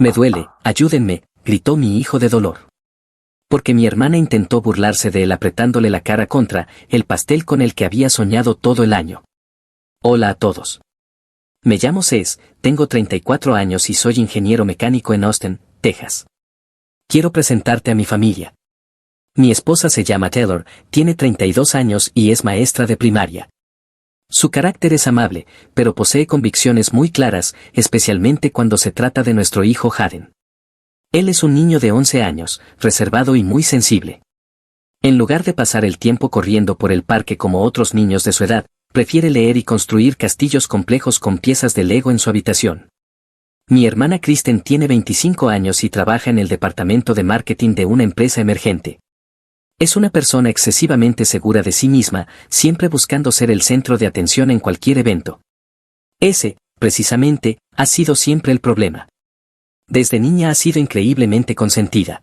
Me duele, ayúdenme, gritó mi hijo de dolor. Porque mi hermana intentó burlarse de él apretándole la cara contra el pastel con el que había soñado todo el año. Hola a todos. Me llamo Cés, tengo 34 años y soy ingeniero mecánico en Austin, Texas. Quiero presentarte a mi familia. Mi esposa se llama Taylor, tiene 32 años y es maestra de primaria. Su carácter es amable, pero posee convicciones muy claras, especialmente cuando se trata de nuestro hijo Hayden. Él es un niño de 11 años, reservado y muy sensible. En lugar de pasar el tiempo corriendo por el parque como otros niños de su edad, prefiere leer y construir castillos complejos con piezas de Lego en su habitación. Mi hermana Kristen tiene 25 años y trabaja en el departamento de marketing de una empresa emergente. Es una persona excesivamente segura de sí misma, siempre buscando ser el centro de atención en cualquier evento. Ese, precisamente, ha sido siempre el problema. Desde niña ha sido increíblemente consentida.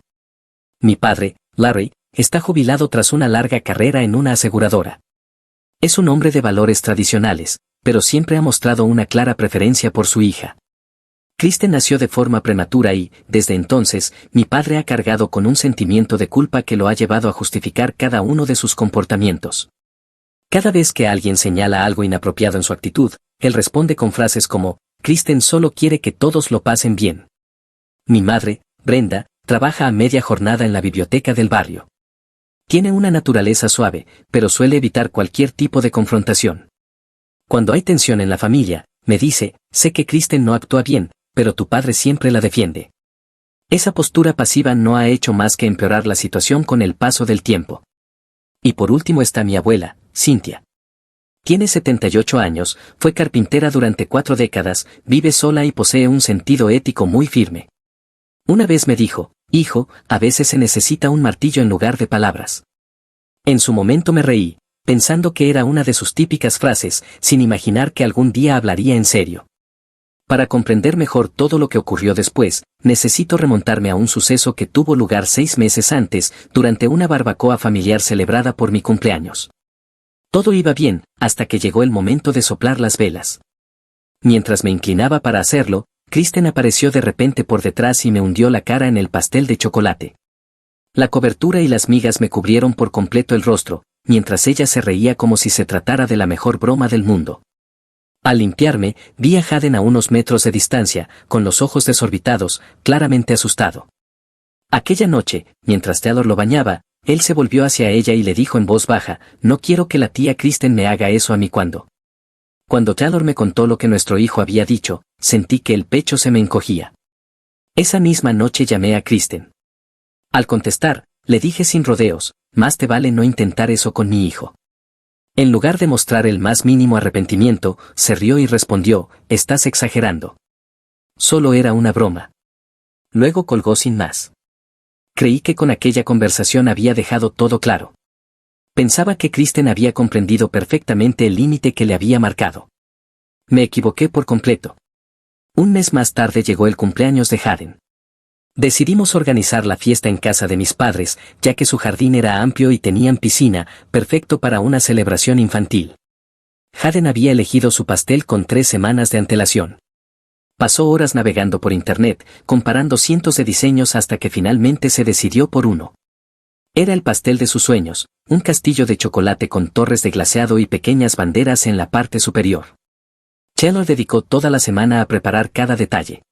Mi padre, Larry, está jubilado tras una larga carrera en una aseguradora. Es un hombre de valores tradicionales, pero siempre ha mostrado una clara preferencia por su hija. Kristen nació de forma prematura y, desde entonces, mi padre ha cargado con un sentimiento de culpa que lo ha llevado a justificar cada uno de sus comportamientos. Cada vez que alguien señala algo inapropiado en su actitud, él responde con frases como, Kristen solo quiere que todos lo pasen bien. Mi madre, Brenda, trabaja a media jornada en la biblioteca del barrio. Tiene una naturaleza suave, pero suele evitar cualquier tipo de confrontación. Cuando hay tensión en la familia, me dice, sé que Kristen no actúa bien, pero tu padre siempre la defiende. Esa postura pasiva no ha hecho más que empeorar la situación con el paso del tiempo. Y por último está mi abuela, Cynthia. Tiene 78 años, fue carpintera durante 4 décadas, vive sola y posee un sentido ético muy firme. Una vez me dijo, hijo, a veces se necesita un martillo en lugar de palabras. En su momento me reí, pensando que era una de sus típicas frases, sin imaginar que algún día hablaría en serio. Para comprender mejor todo lo que ocurrió después, necesito remontarme a un suceso que tuvo lugar 6 meses antes, durante una barbacoa familiar celebrada por mi cumpleaños. Todo iba bien, hasta que llegó el momento de soplar las velas. Mientras me inclinaba para hacerlo, Kristen apareció de repente por detrás y me hundió la cara en el pastel de chocolate. La cobertura y las migas me cubrieron por completo el rostro, mientras ella se reía como si se tratara de la mejor broma del mundo. Al limpiarme, vi a Hayden a unos metros de distancia, con los ojos desorbitados, claramente asustado. Aquella noche, mientras Taylor lo bañaba, él se volvió hacia ella y le dijo en voz baja, no quiero que la tía Kristen me haga eso a mí cuando. Cuando Taylor me contó lo que nuestro hijo había dicho, sentí que el pecho se me encogía. Esa misma noche llamé a Kristen. Al contestar, le dije sin rodeos, más te vale no intentar eso con mi hijo. En lugar de mostrar el más mínimo arrepentimiento, se rió y respondió, estás exagerando. Solo era una broma. Luego colgó sin más. Creí que con aquella conversación había dejado todo claro. Pensaba que Kristen había comprendido perfectamente el límite que le había marcado. Me equivoqué por completo. Un mes más tarde llegó el cumpleaños de Hayden. Decidimos organizar la fiesta en casa de mis padres, ya que su jardín era amplio y tenían piscina, perfecto para una celebración infantil. Hayden había elegido su pastel con 3 semanas de antelación. Pasó horas navegando por internet, comparando cientos de diseños hasta que finalmente se decidió por uno. Era el pastel de sus sueños, un castillo de chocolate con torres de glaseado y pequeñas banderas en la parte superior. Taylor dedicó toda la semana a preparar cada detalle.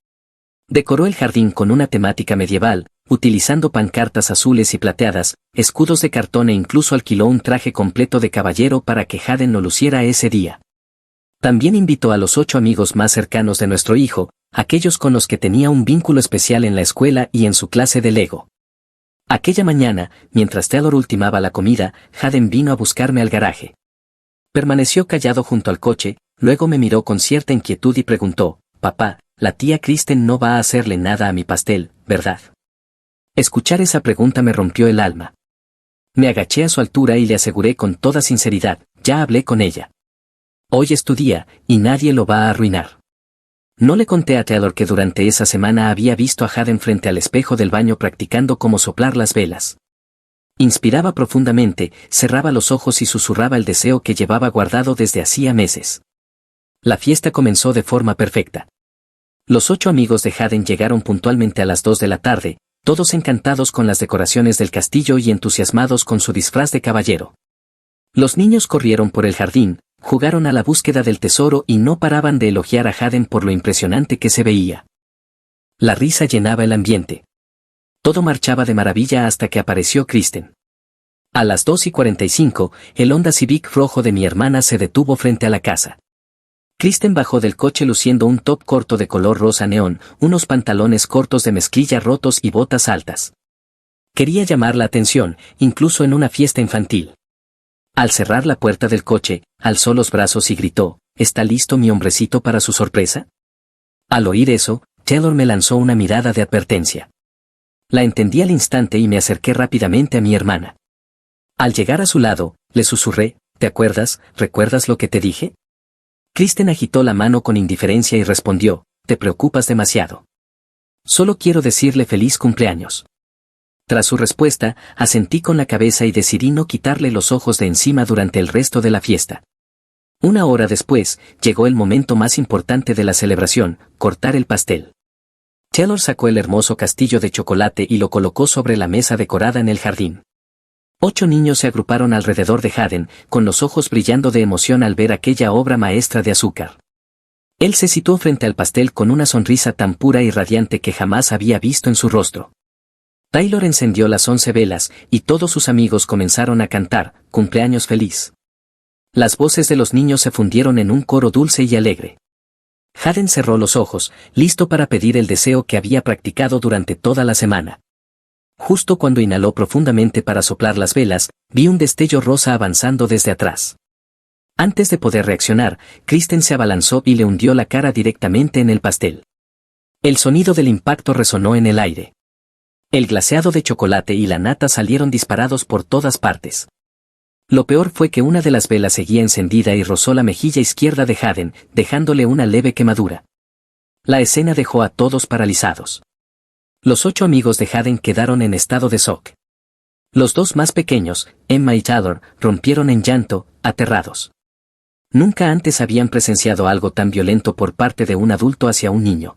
Decoró el jardín con una temática medieval, utilizando pancartas azules y plateadas, escudos de cartón e incluso alquiló un traje completo de caballero para que Hayden lo luciera ese día. También invitó a los 8 amigos más cercanos de nuestro hijo, aquellos con los que tenía un vínculo especial en la escuela y en su clase de Lego. Aquella mañana, mientras Taylor ultimaba la comida, Hayden vino a buscarme al garaje. Permaneció callado junto al coche, luego me miró con cierta inquietud y preguntó, papá, la tía Kristen no va a hacerle nada a mi pastel, ¿verdad? Escuchar esa pregunta me rompió el alma. Me agaché a su altura y le aseguré con toda sinceridad, ya hablé con ella. Hoy es tu día, y nadie lo va a arruinar. No le conté a Taylor que durante esa semana había visto a Hayden frente al espejo del baño practicando cómo soplar las velas. Inspiraba profundamente, cerraba los ojos y susurraba el deseo que llevaba guardado desde hacía meses. La fiesta comenzó de forma perfecta. Los 8 amigos de Haden llegaron puntualmente a las 2 de la tarde, todos encantados con las decoraciones del castillo y entusiasmados con su disfraz de caballero. Los niños corrieron por el jardín, jugaron a la búsqueda del tesoro y no paraban de elogiar a Haden por lo impresionante que se veía. La risa llenaba el ambiente. Todo marchaba de maravilla hasta que apareció Kristen. A las 2:45, el Honda Civic rojo de mi hermana se detuvo frente a la casa. Kristen bajó del coche luciendo un top corto de color rosa neón, unos pantalones cortos de mezclilla rotos y botas altas. Quería llamar la atención, incluso en una fiesta infantil. Al cerrar la puerta del coche, alzó los brazos y gritó, ¿está listo mi hombrecito para su sorpresa? Al oír eso, Taylor me lanzó una mirada de advertencia. La entendí al instante y me acerqué rápidamente a mi hermana. Al llegar a su lado, le susurré, ¿te acuerdas? ¿Recuerdas lo que te dije? Kristen agitó la mano con indiferencia y respondió, te preocupas demasiado. Solo quiero decirle feliz cumpleaños. Tras su respuesta, asentí con la cabeza y decidí no quitarle los ojos de encima durante el resto de la fiesta. Una hora después, llegó el momento más importante de la celebración, cortar el pastel. Taylor sacó el hermoso castillo de chocolate y lo colocó sobre la mesa decorada en el jardín. 8 niños se agruparon alrededor de Haden, con los ojos brillando de emoción al ver aquella obra maestra de azúcar. Él se situó frente al pastel con una sonrisa tan pura y radiante que jamás había visto en su rostro. Taylor encendió las 11 velas, y todos sus amigos comenzaron a cantar, «Cumpleaños feliz». Las voces de los niños se fundieron en un coro dulce y alegre. Haden cerró los ojos, listo para pedir el deseo que había practicado durante toda la semana. Justo cuando inhaló profundamente para soplar las velas, vi un destello rosa avanzando desde atrás. Antes de poder reaccionar, Kristen se abalanzó y le hundió la cara directamente en el pastel. El sonido del impacto resonó en el aire. El glaseado de chocolate y la nata salieron disparados por todas partes. Lo peor fue que una de las velas seguía encendida y rozó la mejilla izquierda de Haden, dejándole una leve quemadura. La escena dejó a todos paralizados. Los 8 amigos de Haden quedaron en estado de shock. Los 2 más pequeños, Emma y Taylor, rompieron en llanto, aterrados. Nunca antes habían presenciado algo tan violento por parte de un adulto hacia un niño.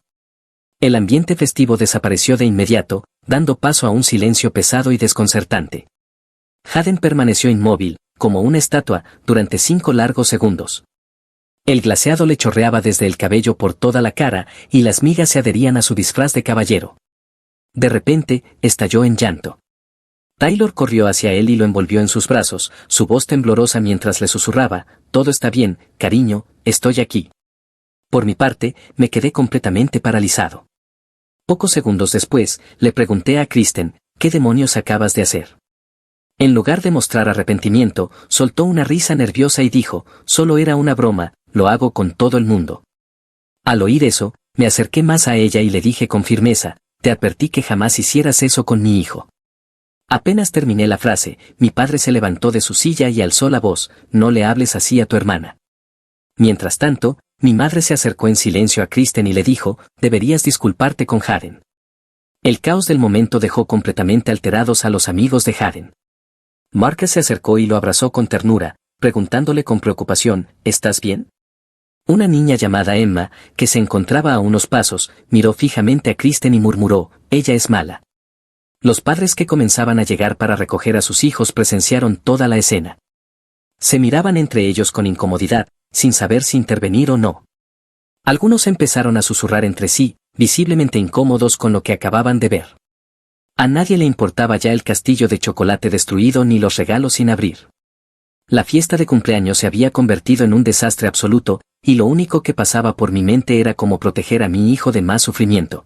El ambiente festivo desapareció de inmediato, dando paso a un silencio pesado y desconcertante. Haden permaneció inmóvil, como una estatua, durante 5 largos segundos. El glaseado le chorreaba desde el cabello por toda la cara, y las migas se adherían a su disfraz de caballero. De repente, estalló en llanto. Taylor corrió hacia él y lo envolvió en sus brazos, su voz temblorosa mientras le susurraba, «Todo está bien, cariño, estoy aquí». Por mi parte, me quedé completamente paralizado. Pocos segundos después, le pregunté a Kristen, «¿Qué demonios acabas de hacer?». En lugar de mostrar arrepentimiento, soltó una risa nerviosa y dijo, «Solo era una broma, lo hago con todo el mundo». Al oír eso, me acerqué más a ella y le dije con firmeza, «Te advertí que jamás hicieras eso con mi hijo». Apenas terminé la frase, mi padre se levantó de su silla y alzó la voz, «No le hables así a tu hermana». Mientras tanto, mi madre se acercó en silencio a Kristen y le dijo, «Deberías disculparte con Haden». El caos del momento dejó completamente alterados a los amigos de Haden. Marcus se acercó y lo abrazó con ternura, preguntándole con preocupación, «¿Estás bien?». Una niña llamada Emma, que se encontraba a unos pasos, miró fijamente a Kristen y murmuró, «Ella es mala». Los padres que comenzaban a llegar para recoger a sus hijos presenciaron toda la escena. Se miraban entre ellos con incomodidad, sin saber si intervenir o no. Algunos empezaron a susurrar entre sí, visiblemente incómodos con lo que acababan de ver. A nadie le importaba ya el castillo de chocolate destruido ni los regalos sin abrir. La fiesta de cumpleaños se había convertido en un desastre absoluto, y lo único que pasaba por mi mente era cómo proteger a mi hijo de más sufrimiento.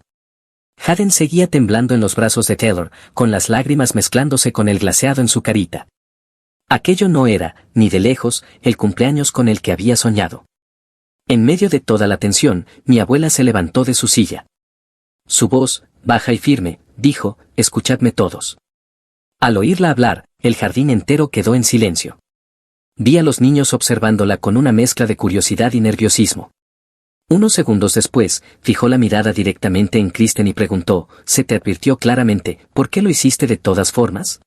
Haden seguía temblando en los brazos de Taylor, con las lágrimas mezclándose con el glaseado en su carita. Aquello no era, ni de lejos, el cumpleaños con el que había soñado. En medio de toda la tensión, mi abuela se levantó de su silla. Su voz, baja y firme, dijo, «Escuchadme todos». Al oírla hablar, el jardín entero quedó en silencio. Vi a los niños observándola con una mezcla de curiosidad y nerviosismo. Unos segundos después, fijó la mirada directamente en Kristen y preguntó, «¿Se te advirtió claramente, por qué lo hiciste de todas formas?».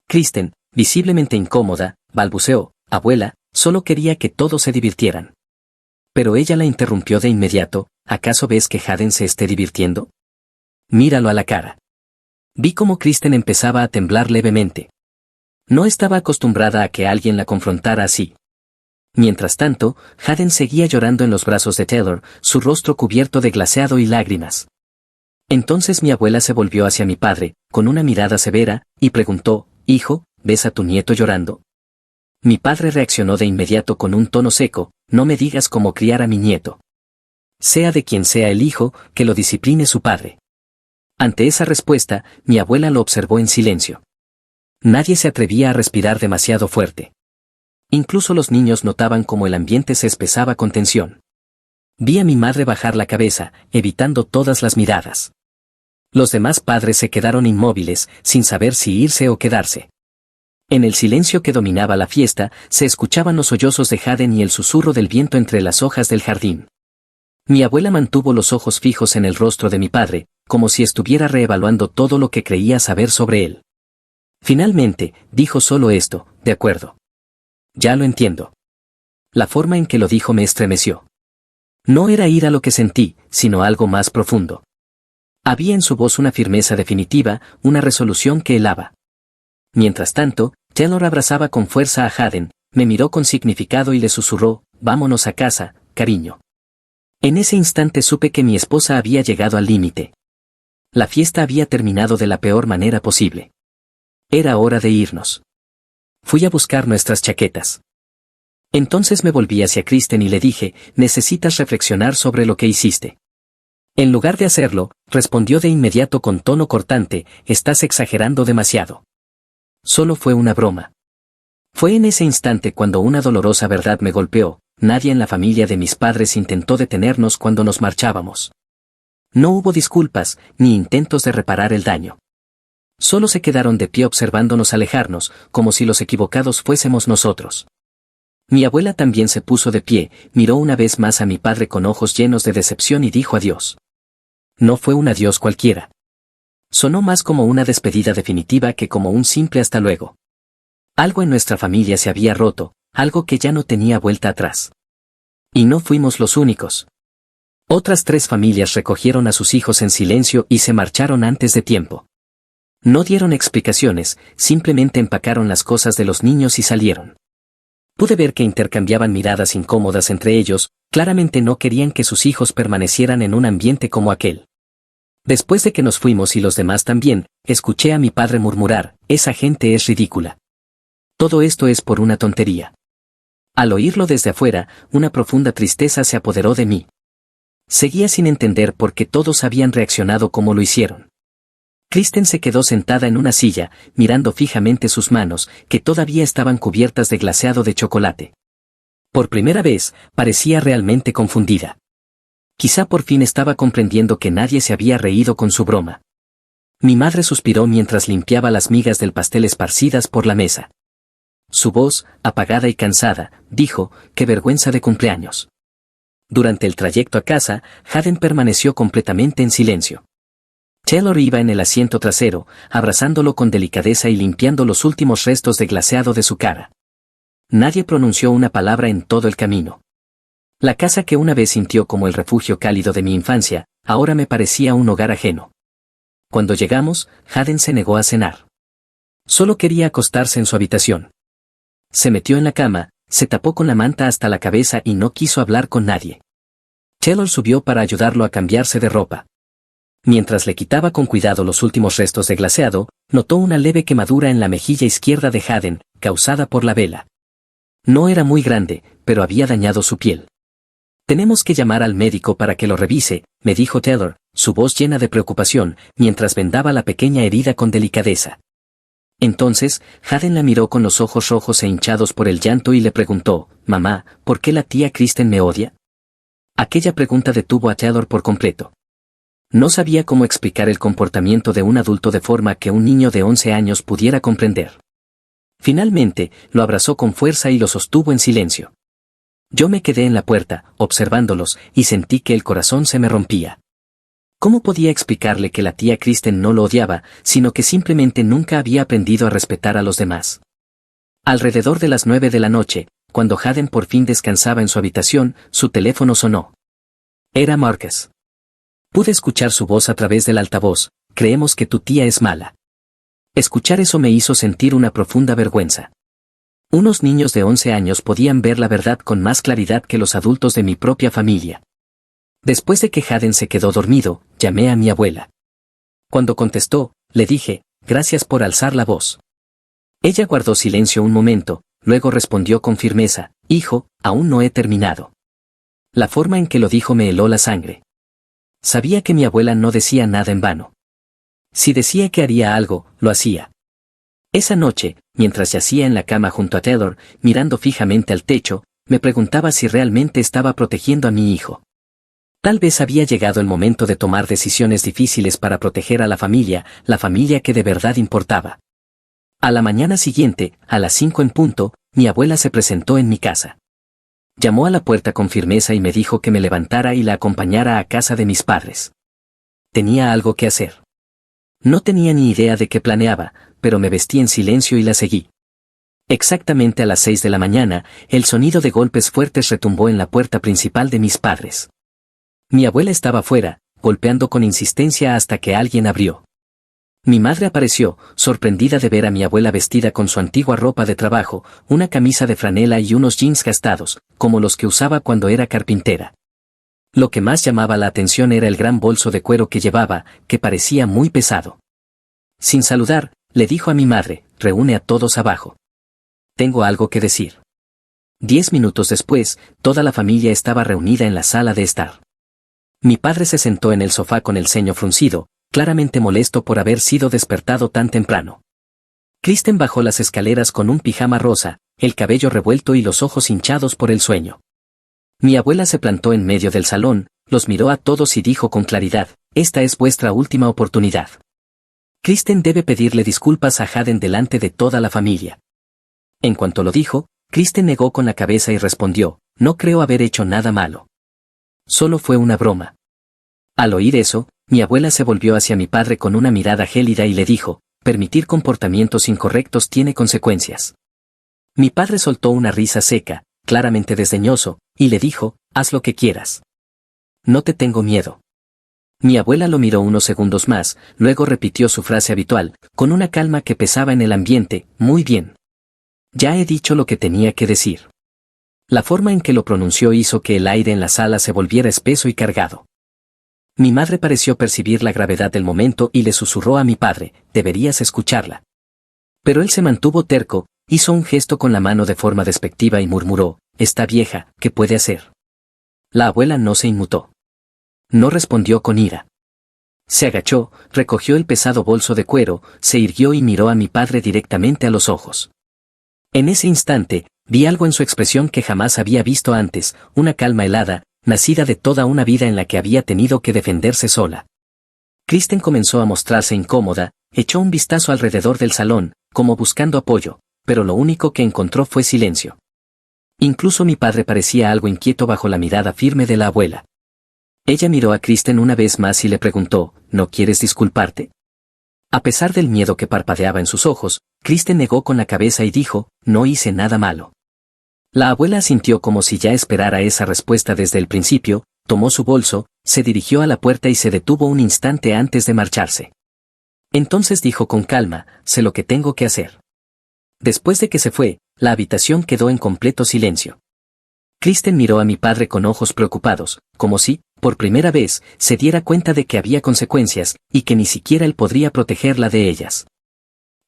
Kristen, visiblemente incómoda, balbuceó, «Abuela, solo quería que todos se divirtieran». Pero ella la interrumpió de inmediato, ¿acaso ves que Haden se esté divirtiendo? Míralo a la cara. Vi cómo Kristen empezaba a temblar levemente. No estaba acostumbrada a que alguien la confrontara así. Mientras tanto, Haden seguía llorando en los brazos de Taylor, su rostro cubierto de glaseado y lágrimas. Entonces mi abuela se volvió hacia mi padre, con una mirada severa, y preguntó, «Hijo, ¿ves a tu nieto llorando?» Mi padre reaccionó de inmediato con un tono seco, «No me digas cómo criar a mi nieto. Sea de quien sea el hijo, que lo discipline su padre». Ante esa respuesta, mi abuela lo observó en silencio. Nadie se atrevía a respirar demasiado fuerte. Incluso los niños notaban cómo el ambiente se espesaba con tensión. Vi a mi madre bajar la cabeza, evitando todas las miradas. Los demás padres se quedaron inmóviles, sin saber si irse o quedarse. En el silencio que dominaba la fiesta, se escuchaban los sollozos de Haden y el susurro del viento entre las hojas del jardín. Mi abuela mantuvo los ojos fijos en el rostro de mi padre, como si estuviera reevaluando todo lo que creía saber sobre él. Finalmente, dijo solo esto, «De acuerdo. Ya lo entiendo». La forma en que lo dijo me estremeció. No era ira lo que sentí, sino algo más profundo. Había en su voz una firmeza definitiva, una resolución que helaba. Mientras tanto, Taylor abrazaba con fuerza a Haden, me miró con significado y le susurró, «Vámonos a casa, cariño». En ese instante supe que mi esposa había llegado al límite. La fiesta había terminado de la peor manera posible. Era hora de irnos. Fui a buscar nuestras chaquetas. Entonces me volví hacia Kristen y le dije, «Necesitas reflexionar sobre lo que hiciste». En lugar de hacerlo, respondió de inmediato con tono cortante, «Estás exagerando demasiado. Solo fue una broma». Fue en ese instante cuando una dolorosa verdad me golpeó, nadie en la familia de mis padres intentó detenernos cuando nos marchábamos. No hubo disculpas, ni intentos de reparar el daño. Solo se quedaron de pie observándonos alejarnos, como si los equivocados fuésemos nosotros. Mi abuela también se puso de pie, miró una vez más a mi padre con ojos llenos de decepción y dijo adiós. No fue un adiós cualquiera. Sonó más como una despedida definitiva que como un simple hasta luego. Algo en nuestra familia se había roto, algo que ya no tenía vuelta atrás. Y no fuimos los únicos. Otras 3 familias recogieron a sus hijos en silencio y se marcharon antes de tiempo. No dieron explicaciones, simplemente empacaron las cosas de los niños y salieron. Pude ver que intercambiaban miradas incómodas entre ellos, claramente no querían que sus hijos permanecieran en un ambiente como aquel. Después de que nos fuimos y los demás también, escuché a mi padre murmurar, «Esa gente es ridícula. Todo esto es por una tontería». Al oírlo desde afuera, una profunda tristeza se apoderó de mí. Seguía sin entender por qué todos habían reaccionado como lo hicieron. Kristen se quedó sentada en una silla, mirando fijamente sus manos, que todavía estaban cubiertas de glaseado de chocolate. Por primera vez, parecía realmente confundida. Quizá por fin estaba comprendiendo que nadie se había reído con su broma. Mi madre suspiró mientras limpiaba las migas del pastel esparcidas por la mesa. Su voz, apagada y cansada, dijo, «Qué vergüenza de cumpleaños». Durante el trayecto a casa, Haden permaneció completamente en silencio. Taylor iba en el asiento trasero, abrazándolo con delicadeza y limpiando los últimos restos de glaseado de su cara. Nadie pronunció una palabra en todo el camino. La casa que una vez sintió como el refugio cálido de mi infancia, ahora me parecía un hogar ajeno. Cuando llegamos, Haden se negó a cenar. Solo quería acostarse en su habitación. Se metió en la cama, se tapó con la manta hasta la cabeza y no quiso hablar con nadie. Taylor subió para ayudarlo a cambiarse de ropa. Mientras le quitaba con cuidado los últimos restos de glaseado, notó una leve quemadura en la mejilla izquierda de Haden, causada por la vela. No era muy grande, pero había dañado su piel. «Tenemos que llamar al médico para que lo revise», me dijo Taylor, su voz llena de preocupación, mientras vendaba la pequeña herida con delicadeza. Entonces, Haden la miró con los ojos rojos e hinchados por el llanto y le preguntó, «Mamá, ¿por qué la tía Kristen me odia?». Aquella pregunta detuvo a Taylor por completo. No sabía cómo explicar el comportamiento de un adulto de forma que un niño de 11 años pudiera comprender. Finalmente, lo abrazó con fuerza y lo sostuvo en silencio. Yo me quedé en la puerta, observándolos, y sentí que el corazón se me rompía. ¿Cómo podía explicarle que la tía Kristen no lo odiaba, sino que simplemente nunca había aprendido a respetar a los demás? Alrededor de las 9 de la noche, cuando Haden por fin descansaba en su habitación, su teléfono sonó. Era Marcus. Pude escuchar su voz a través del altavoz. Creemos que tu tía es mala. Escuchar eso me hizo sentir una profunda vergüenza. Unos niños de 11 años podían ver la verdad con más claridad que los adultos de mi propia familia. Después de que Hayden se quedó dormido, llamé a mi abuela. Cuando contestó, le dije, gracias por alzar la voz. Ella guardó silencio un momento, luego respondió con firmeza, hijo, aún no he terminado. La forma en que lo dijo me heló la sangre. Sabía que mi abuela no decía nada en vano. Si decía que haría algo, lo hacía. Esa noche, mientras yacía en la cama junto a Taylor, mirando fijamente al techo, me preguntaba si realmente estaba protegiendo a mi hijo. Tal vez había llegado el momento de tomar decisiones difíciles para proteger a la familia que de verdad importaba. A la mañana siguiente, a las 5 en punto, mi abuela se presentó en mi casa. Llamó a la puerta con firmeza y me dijo que me levantara y la acompañara a casa de mis padres. Tenía algo que hacer. No tenía ni idea de qué planeaba, pero me vestí en silencio y la seguí. Exactamente a las 6 de la mañana, el sonido de golpes fuertes retumbó en la puerta principal de mis padres. Mi abuela estaba fuera, golpeando con insistencia hasta que alguien abrió. Mi madre apareció, sorprendida de ver a mi abuela vestida con su antigua ropa de trabajo, una camisa de franela y unos jeans gastados, como los que usaba cuando era carpintera. Lo que más llamaba la atención era el gran bolso de cuero que llevaba, que parecía muy pesado. Sin saludar, le dijo a mi madre, reúne a todos abajo. Tengo algo que decir. 10 minutos después, toda la familia estaba reunida en la sala de estar. Mi padre se sentó en el sofá con el ceño fruncido, claramente molesto por haber sido despertado tan temprano. Kristen bajó las escaleras con un pijama rosa, el cabello revuelto y los ojos hinchados por el sueño. Mi abuela se plantó en medio del salón, los miró a todos y dijo con claridad, esta es vuestra última oportunidad. Kristen debe pedirle disculpas a Hayden delante de toda la familia. En cuanto lo dijo, Kristen negó con la cabeza y respondió, no creo haber hecho nada malo. Solo fue una broma. Al oír eso, mi abuela se volvió hacia mi padre con una mirada gélida y le dijo, permitir comportamientos incorrectos tiene consecuencias. Mi padre soltó una risa seca, claramente desdeñoso, y le dijo, haz lo que quieras. No te tengo miedo. Mi abuela lo miró unos segundos más, luego repitió su frase habitual, con una calma que pesaba en el ambiente, muy bien. Ya he dicho lo que tenía que decir. La forma en que lo pronunció hizo que el aire en la sala se volviera espeso y cargado. Mi madre pareció percibir la gravedad del momento y le susurró a mi padre, deberías escucharla. Pero él se mantuvo terco, hizo un gesto con la mano de forma despectiva y murmuró, está vieja, ¿qué puede hacer? La abuela no se inmutó. No respondió con ira. Se agachó, recogió el pesado bolso de cuero, se irguió y miró a mi padre directamente a los ojos. En ese instante, vi algo en su expresión que jamás había visto antes, una calma helada, nacida de toda una vida en la que había tenido que defenderse sola. Kristen comenzó a mostrarse incómoda, echó un vistazo alrededor del salón, como buscando apoyo, pero lo único que encontró fue silencio. Incluso mi padre parecía algo inquieto bajo la mirada firme de la abuela. Ella miró a Kristen una vez más y le preguntó, ¿no quieres disculparte? A pesar del miedo que parpadeaba en sus ojos, Kristen negó con la cabeza y dijo, no hice nada malo. La abuela asintió como si ya esperara esa respuesta desde el principio, tomó su bolso, se dirigió a la puerta y se detuvo un instante antes de marcharse. Entonces dijo con calma, sé lo que tengo que hacer. Después de que se fue, la habitación quedó en completo silencio. Kristen miró a mi padre con ojos preocupados, como si, por primera vez, se diera cuenta de que había consecuencias, y que ni siquiera él podría protegerla de ellas.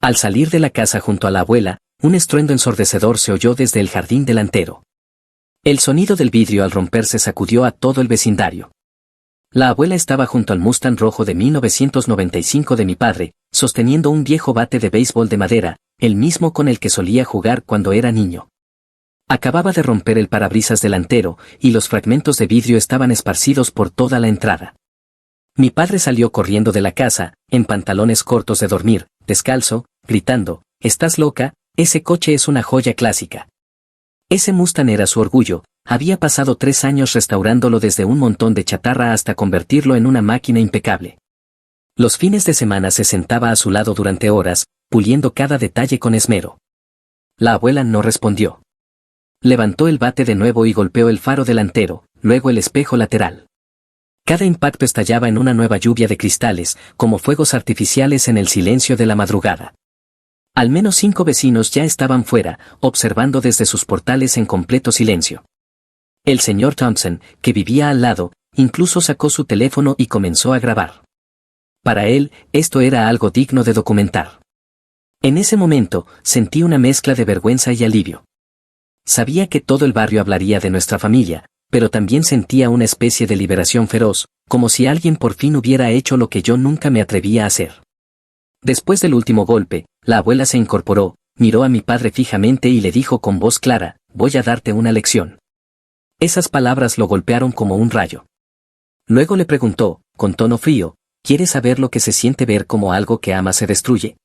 Al salir de la casa junto a la abuela, un estruendo ensordecedor se oyó desde el jardín delantero. El sonido del vidrio al romperse sacudió a todo el vecindario. La abuela estaba junto al Mustang rojo de 1995 de mi padre, sosteniendo un viejo bate de béisbol de madera, el mismo con el que solía jugar cuando era niño. Acababa de romper el parabrisas delantero, y los fragmentos de vidrio estaban esparcidos por toda la entrada. Mi padre salió corriendo de la casa, en pantalones cortos de dormir, descalzo, gritando, «¿Estás loca? Ese coche es una joya clásica». Ese Mustang era su orgullo, había pasado 3 años restaurándolo desde un montón de chatarra hasta convertirlo en una máquina impecable. Los fines de semana se sentaba a su lado durante horas, puliendo cada detalle con esmero. La abuela no respondió. Levantó el bate de nuevo y golpeó el faro delantero, luego el espejo lateral. Cada impacto estallaba en una nueva lluvia de cristales, como fuegos artificiales en el silencio de la madrugada. Al menos 5 vecinos ya estaban fuera, observando desde sus portales en completo silencio. El señor Thompson, que vivía al lado, incluso sacó su teléfono y comenzó a grabar. Para él, esto era algo digno de documentar. En ese momento, sentí una mezcla de vergüenza y alivio. Sabía que todo el barrio hablaría de nuestra familia, pero también sentía una especie de liberación feroz, como si alguien por fin hubiera hecho lo que yo nunca me atrevía a hacer. Después del último golpe, la abuela se incorporó, miró a mi padre fijamente y le dijo con voz clara: «Voy a darte una lección». Esas palabras lo golpearon como un rayo. Luego le preguntó, con tono frío: «¿Quieres saber lo que se siente ver cómo algo que amas se destruye?».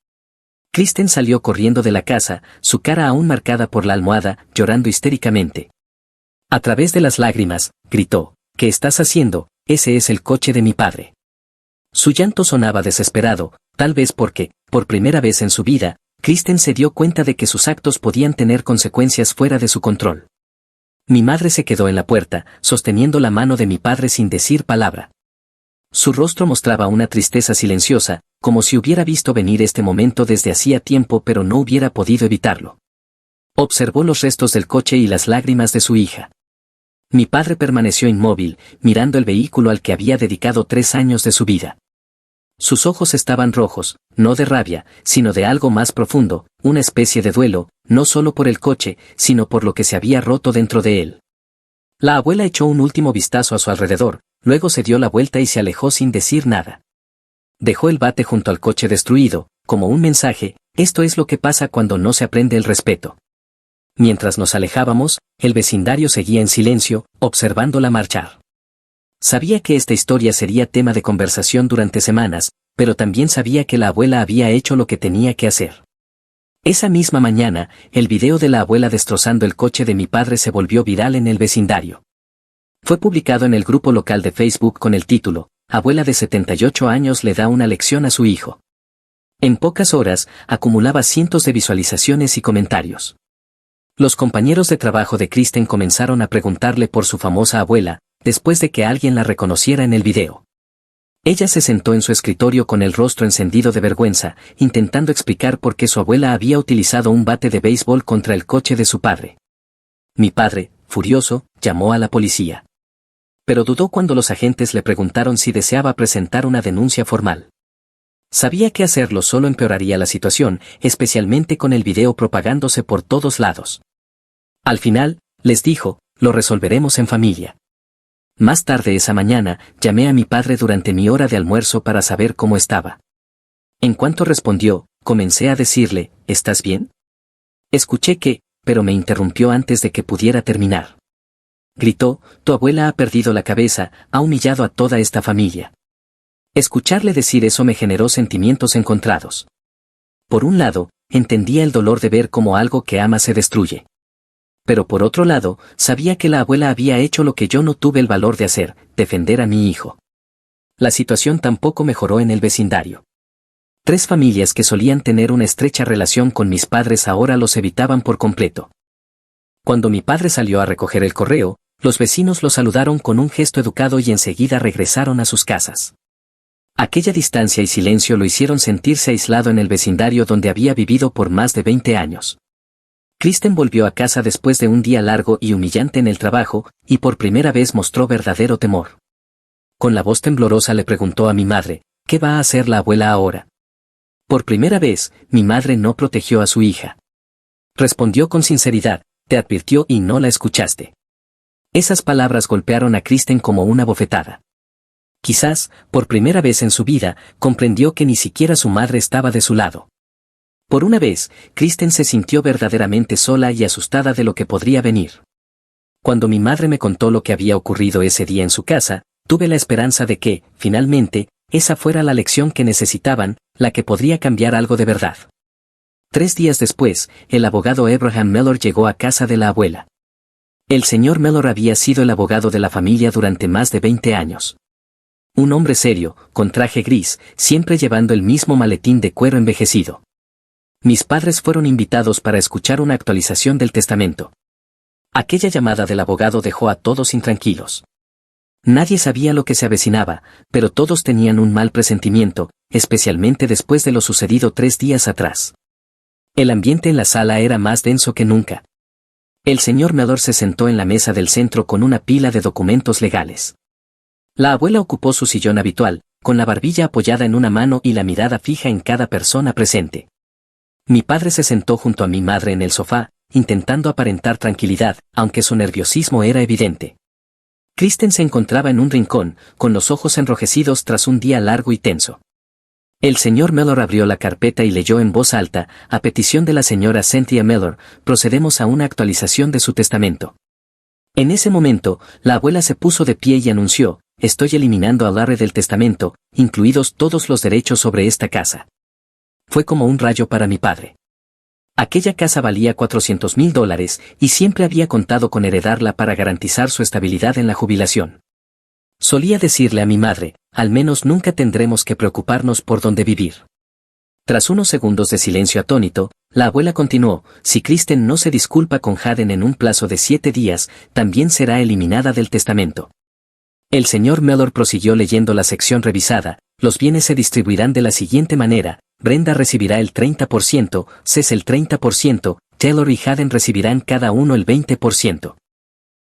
Kristen salió corriendo de la casa, su cara aún marcada por la almohada, llorando histéricamente. A través de las lágrimas, gritó: «¿Qué estás haciendo? Ese es el coche de mi padre». Su llanto sonaba desesperado, tal vez porque, por primera vez en su vida, Kristen se dio cuenta de que sus actos podían tener consecuencias fuera de su control. Mi madre se quedó en la puerta, sosteniendo la mano de mi padre sin decir palabra. Su rostro mostraba una tristeza silenciosa, como si hubiera visto venir este momento desde hacía tiempo pero no hubiera podido evitarlo. Observó los restos del coche y las lágrimas de su hija. Mi padre permaneció inmóvil, mirando el vehículo al que había dedicado 3 años de su vida. Sus ojos estaban rojos, no de rabia, sino de algo más profundo, una especie de duelo, no solo por el coche, sino por lo que se había roto dentro de él. La abuela echó un último vistazo a su alrededor, luego se dio la vuelta y se alejó sin decir nada. Dejó el bate junto al coche destruido, como un mensaje: esto es lo que pasa cuando no se aprende el respeto. Mientras nos alejábamos, el vecindario seguía en silencio, observándola marchar. Sabía que esta historia sería tema de conversación durante semanas, pero también sabía que la abuela había hecho lo que tenía que hacer. Esa misma mañana, el video de la abuela destrozando el coche de mi padre se volvió viral en el vecindario. Fue publicado en el grupo local de Facebook con el título: «Abuela de 78 años le da una lección a su hijo». En pocas horas, acumulaba cientos de visualizaciones y comentarios. Los compañeros de trabajo de Kristen comenzaron a preguntarle por su famosa abuela, después de que alguien la reconociera en el video. Ella se sentó en su escritorio con el rostro encendido de vergüenza, intentando explicar por qué su abuela había utilizado un bate de béisbol contra el coche de su padre. Mi padre, furioso, llamó a la policía. Pero dudó cuando los agentes le preguntaron si deseaba presentar una denuncia formal. Sabía que hacerlo solo empeoraría la situación, especialmente con el video propagándose por todos lados. Al final, les dijo: «Lo resolveremos en familia». Más tarde esa mañana, llamé a mi padre durante mi hora de almuerzo para saber cómo estaba. En cuanto respondió, comencé a decirle: «¿Estás bien?». Escuché que, pero me interrumpió antes de que pudiera terminar. Gritó: «Tu abuela ha perdido la cabeza, ha humillado a toda esta familia». Escucharle decir eso me generó sentimientos encontrados. Por un lado, entendía el dolor de ver cómo algo que ama se destruye. Pero por otro lado, sabía que la abuela había hecho lo que yo no tuve el valor de hacer: defender a mi hijo. La situación tampoco mejoró en el vecindario. 3 familias que solían tener una estrecha relación con mis padres ahora los evitaban por completo. Cuando mi padre salió a recoger el correo, los vecinos lo saludaron con un gesto educado y enseguida regresaron a sus casas. Aquella distancia y silencio lo hicieron sentirse aislado en el vecindario donde había vivido por más de 20 años. Kristen volvió a casa después de un día largo y humillante en el trabajo, y por primera vez mostró verdadero temor. Con la voz temblorosa le preguntó a mi madre: «¿Qué va a hacer la abuela ahora?». Por primera vez, mi madre no protegió a su hija. Respondió con sinceridad: «Te advirtió y no la escuchaste». Esas palabras golpearon a Kristen como una bofetada. Quizás, por primera vez en su vida, comprendió que ni siquiera su madre estaba de su lado. Por una vez, Kristen se sintió verdaderamente sola y asustada de lo que podría venir. Cuando mi madre me contó lo que había ocurrido ese día en su casa, tuve la esperanza de que, finalmente, esa fuera la lección que necesitaban, la que podría cambiar algo de verdad. 3 días después, el abogado Abraham Mellor llegó a casa de la abuela. El señor Mellor había sido el abogado de la familia durante más de 20 años. Un hombre serio, con traje gris, siempre llevando el mismo maletín de cuero envejecido. Mis padres fueron invitados para escuchar una actualización del testamento. Aquella llamada del abogado dejó a todos intranquilos. Nadie sabía lo que se avecinaba, pero todos tenían un mal presentimiento, especialmente después de lo sucedido 3 días atrás. El ambiente en la sala era más denso que nunca. El señor Mellor se sentó en la mesa del centro con una pila de documentos legales. La abuela ocupó su sillón habitual, con la barbilla apoyada en una mano y la mirada fija en cada persona presente. Mi padre se sentó junto a mi madre en el sofá, intentando aparentar tranquilidad, aunque su nerviosismo era evidente. Kristen se encontraba en un rincón, con los ojos enrojecidos tras un día largo y tenso. El señor Mellor abrió la carpeta y leyó en voz alta, a petición de la señora Cynthia Mellor, procedemos a una actualización de su testamento. En ese momento, la abuela se puso de pie y anunció, estoy eliminando a Larry del testamento, incluidos todos los derechos sobre esta casa. Fue como un rayo para mi padre. Aquella casa valía $400,000 y siempre había contado con heredarla para garantizar su estabilidad en la jubilación. Solía decirle a mi madre, al menos nunca tendremos que preocuparnos por dónde vivir. Tras unos segundos de silencio atónito, la abuela continuó, si Kristen no se disculpa con Hayden en un plazo de 7 días, también será eliminada del testamento. El señor Mellor prosiguió leyendo la sección revisada, los bienes se distribuirán de la siguiente manera, Brenda recibirá el 30%, Cés el 30%, Taylor y Hayden recibirán cada uno el 20%.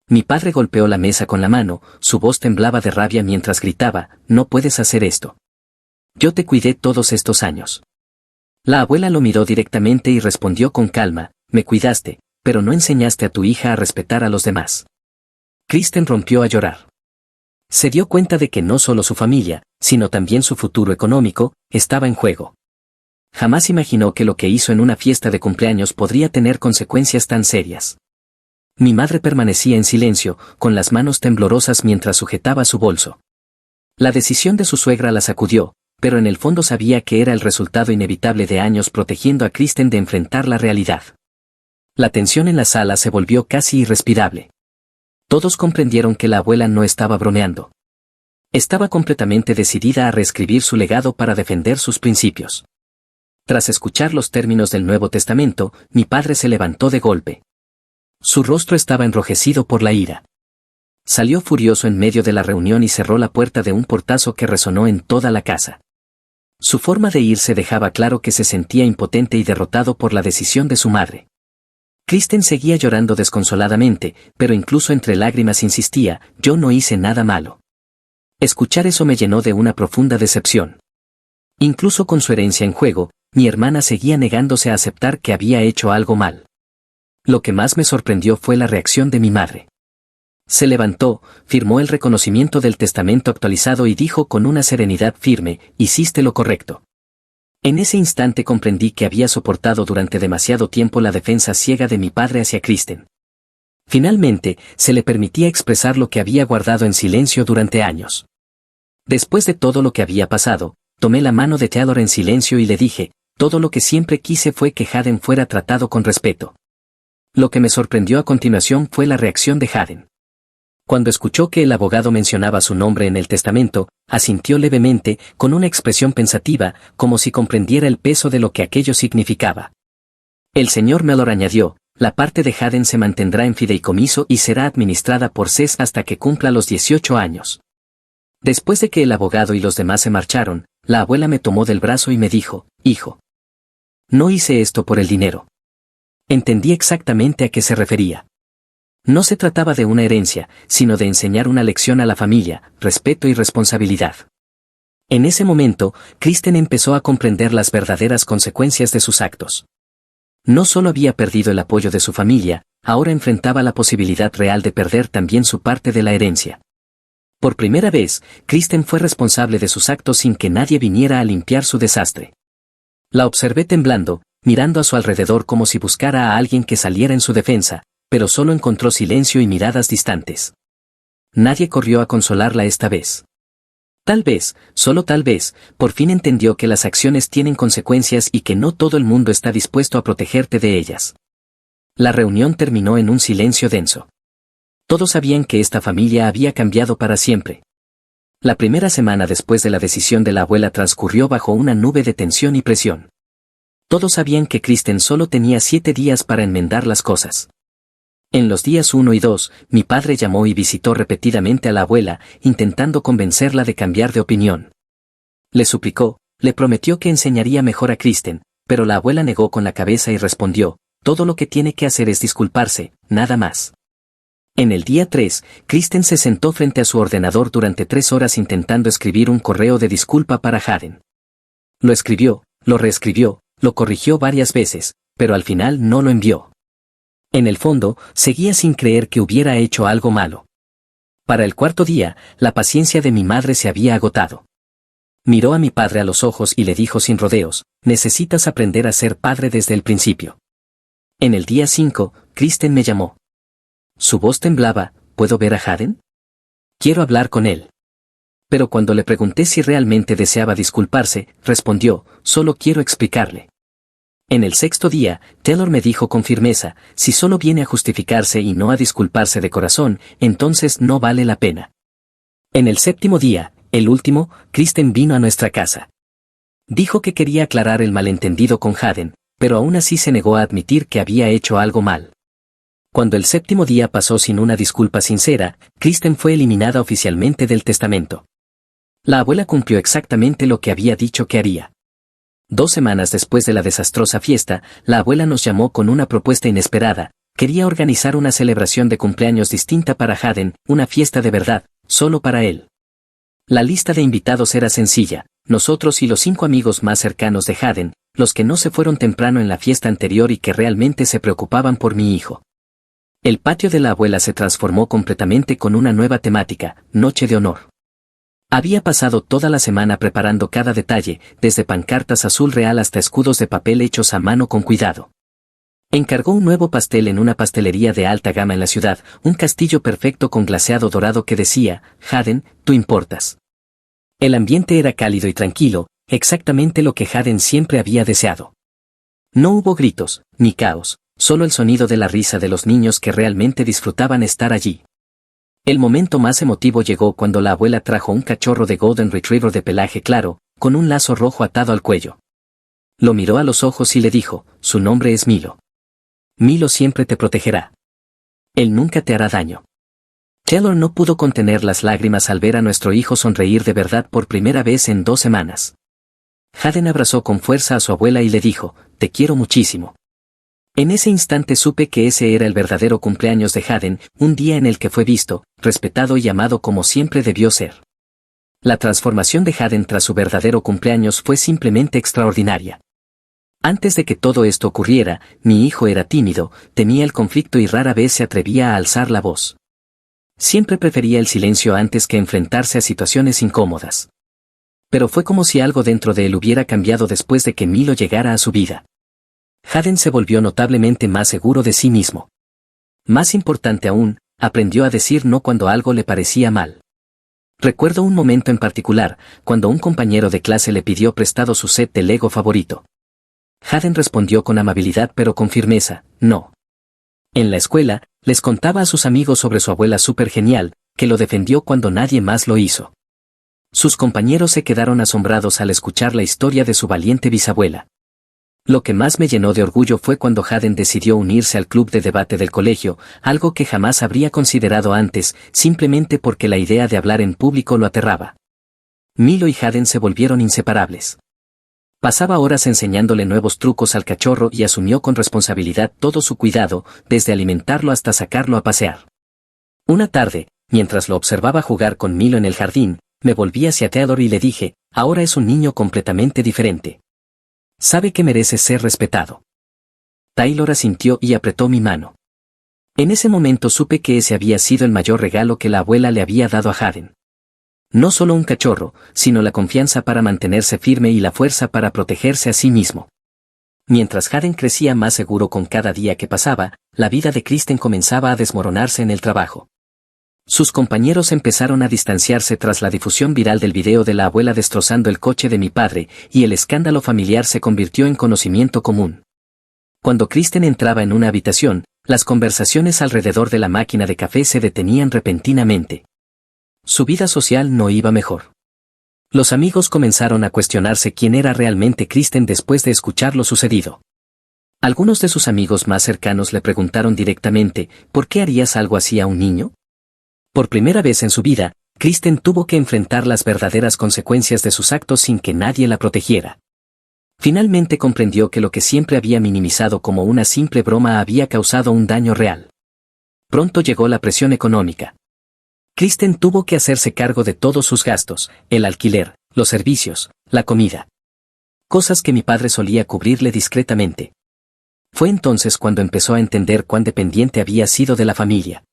Mi padre golpeó la mesa con la mano, su voz temblaba de rabia mientras gritaba, no puedes hacer esto. Yo te cuidé todos estos años. La abuela lo miró directamente y respondió con calma, me cuidaste, pero no enseñaste a tu hija a respetar a los demás. Kristen rompió a llorar. Se dio cuenta de que no solo su familia, sino también su futuro económico, estaba en juego. Jamás imaginó que lo que hizo en una fiesta de cumpleaños podría tener consecuencias tan serias. Mi madre permanecía en silencio, con las manos temblorosas mientras sujetaba su bolso. La decisión de su suegra la sacudió, pero en el fondo sabía que era el resultado inevitable de años protegiendo a Kristen de enfrentar la realidad. La tensión en la sala se volvió casi irrespirable. Todos comprendieron que la abuela no estaba bromeando. Estaba completamente decidida a reescribir su legado para defender sus principios. Tras escuchar los términos del Nuevo Testamento, mi padre se levantó de golpe. Su rostro estaba enrojecido por la ira. Salió furioso en medio de la reunión y cerró la puerta de un portazo que resonó en toda la casa. Su forma de irse dejaba claro que se sentía impotente y derrotado por la decisión de su madre. Kristen seguía llorando desconsoladamente, pero incluso entre lágrimas insistía, yo no hice nada malo. Escuchar eso me llenó de una profunda decepción. Incluso con su herencia en juego, mi hermana seguía negándose a aceptar que había hecho algo mal. Lo que más me sorprendió fue la reacción de mi madre. Se levantó, firmó el reconocimiento del testamento actualizado y dijo con una serenidad firme, hiciste lo correcto. En ese instante comprendí que había soportado durante demasiado tiempo la defensa ciega de mi padre hacia Kristen. Finalmente, se le permitía expresar lo que había guardado en silencio durante años. Después de todo lo que había pasado, tomé la mano de Taylor en silencio y le dije, todo lo que siempre quise fue que Hayden fuera tratado con respeto. Lo que me sorprendió a continuación fue la reacción de Hayden. Cuando escuchó que el abogado mencionaba su nombre en el testamento, asintió levemente, con una expresión pensativa, como si comprendiera el peso de lo que aquello significaba. El señor Mellor añadió, la parte de Hayden se mantendrá en fideicomiso y será administrada por Cés hasta que cumpla los 18 años. Después de que el abogado y los demás se marcharon, la abuela me tomó del brazo y me dijo, hijo. No hice esto por el dinero. Entendí exactamente a qué se refería. No se trataba de una herencia, sino de enseñar una lección a la familia, respeto y responsabilidad. En ese momento, Kristen empezó a comprender las verdaderas consecuencias de sus actos. No solo había perdido el apoyo de su familia, ahora enfrentaba la posibilidad real de perder también su parte de la herencia. Por primera vez, Kristen fue responsable de sus actos sin que nadie viniera a limpiar su desastre. La observé temblando, mirando a su alrededor como si buscara a alguien que saliera en su defensa, pero solo encontró silencio y miradas distantes. Nadie corrió a consolarla esta vez. Tal vez, solo tal vez, por fin entendió que las acciones tienen consecuencias y que no todo el mundo está dispuesto a protegerte de ellas. La reunión terminó en un silencio denso. Todos sabían que esta familia había cambiado para siempre. La primera semana después de la decisión de la abuela transcurrió bajo una nube de tensión y presión. Todos sabían que Kristen solo tenía 7 días para enmendar las cosas. En los días 1 y 2, mi padre llamó y visitó repetidamente a la abuela, intentando convencerla de cambiar de opinión. Le suplicó, le prometió que enseñaría mejor a Kristen, pero la abuela negó con la cabeza y respondió, todo lo que tiene que hacer es disculparse, nada más. En el día 3, Kristen se sentó frente a su ordenador durante 3 horas intentando escribir un correo de disculpa para Haden. Lo escribió, lo reescribió, lo corrigió varias veces, pero al final no lo envió. En el fondo, seguía sin creer que hubiera hecho algo malo. Para el cuarto día, la paciencia de mi madre se había agotado. Miró a mi padre a los ojos y le dijo sin rodeos, necesitas aprender a ser padre desde el principio. En el día 5, Kristen me llamó. Su voz temblaba, ¿puedo ver a Haden? Quiero hablar con él. Pero cuando le pregunté si realmente deseaba disculparse, respondió, solo quiero explicarle. En el sexto día, Taylor me dijo con firmeza, si solo viene a justificarse y no a disculparse de corazón, entonces no vale la pena. En el séptimo día, el último, Kristen vino a nuestra casa. Dijo que quería aclarar el malentendido con Haden, pero aún así se negó a admitir que había hecho algo mal. Cuando el séptimo día pasó sin una disculpa sincera, Kristen fue eliminada oficialmente del testamento. La abuela cumplió exactamente lo que había dicho que haría. 2 semanas después de la desastrosa fiesta, la abuela nos llamó con una propuesta inesperada. Quería organizar una celebración de cumpleaños distinta para Haden, una fiesta de verdad, solo para él. La lista de invitados era sencilla, nosotros y los 5 amigos más cercanos de Haden, los que no se fueron temprano en la fiesta anterior y que realmente se preocupaban por mi hijo. El patio de la abuela se transformó completamente con una nueva temática, Noche de Honor. Había pasado toda la semana preparando cada detalle, desde pancartas azul real hasta escudos de papel hechos a mano con cuidado. Encargó un nuevo pastel en una pastelería de alta gama en la ciudad, un castillo perfecto con glaseado dorado que decía, Haden, tú importas. El ambiente era cálido y tranquilo, exactamente lo que Haden siempre había deseado. No hubo gritos, ni caos, solo el sonido de la risa de los niños que realmente disfrutaban estar allí. El momento más emotivo llegó cuando la abuela trajo un cachorro de Golden Retriever de pelaje claro, con un lazo rojo atado al cuello. Lo miró a los ojos y le dijo, su nombre es Milo. Milo siempre te protegerá. Él nunca te hará daño. Taylor no pudo contener las lágrimas al ver a nuestro hijo sonreír de verdad por primera vez en 2 semanas. Haden abrazó con fuerza a su abuela y le dijo, te quiero muchísimo. En ese instante supe que ese era el verdadero cumpleaños de Haden, un día en el que fue visto, respetado y amado como siempre debió ser. La transformación de Haden tras su verdadero cumpleaños fue simplemente extraordinaria. Antes de que todo esto ocurriera, mi hijo era tímido, temía el conflicto y rara vez se atrevía a alzar la voz. Siempre prefería el silencio antes que enfrentarse a situaciones incómodas. Pero fue como si algo dentro de él hubiera cambiado después de que Milo llegara a su vida. Haden se volvió notablemente más seguro de sí mismo. Más importante aún, aprendió a decir no cuando algo le parecía mal. Recuerdo un momento en particular, cuando un compañero de clase le pidió prestado su set de Lego favorito. Haden respondió con amabilidad pero con firmeza, no. En la escuela, les contaba a sus amigos sobre su abuela súper genial, que lo defendió cuando nadie más lo hizo. Sus compañeros se quedaron asombrados al escuchar la historia de su valiente bisabuela. Lo que más me llenó de orgullo fue cuando Haden decidió unirse al club de debate del colegio, algo que jamás habría considerado antes, simplemente porque la idea de hablar en público lo aterraba. Milo y Haden se volvieron inseparables. Pasaba horas enseñándole nuevos trucos al cachorro y asumió con responsabilidad todo su cuidado, desde alimentarlo hasta sacarlo a pasear. Una tarde, mientras lo observaba jugar con Milo en el jardín, me volví hacia Taylor y le dije, ahora es un niño completamente diferente. Sabe que merece ser respetado. Taylor asintió y apretó mi mano. En ese momento supe que ese había sido el mayor regalo que la abuela le había dado a Haden. No solo un cachorro, sino la confianza para mantenerse firme y la fuerza para protegerse a sí mismo. Mientras Haden crecía más seguro con cada día que pasaba, la vida de Kristen comenzaba a desmoronarse en el trabajo. Sus compañeros empezaron a distanciarse tras la difusión viral del video de la abuela destrozando el coche de mi padre, y el escándalo familiar se convirtió en conocimiento común. Cuando Kristen entraba en una habitación, las conversaciones alrededor de la máquina de café se detenían repentinamente. Su vida social no iba mejor. Los amigos comenzaron a cuestionarse quién era realmente Kristen después de escuchar lo sucedido. Algunos de sus amigos más cercanos le preguntaron directamente, ¿por qué harías algo así a un niño? Por primera vez en su vida, Kristen tuvo que enfrentar las verdaderas consecuencias de sus actos sin que nadie la protegiera. Finalmente comprendió que lo que siempre había minimizado como una simple broma había causado un daño real. Pronto llegó la presión económica. Kristen tuvo que hacerse cargo de todos sus gastos, el alquiler, los servicios, la comida. Cosas que mi padre solía cubrirle discretamente. Fue entonces cuando empezó a entender cuán dependiente había sido de la familia.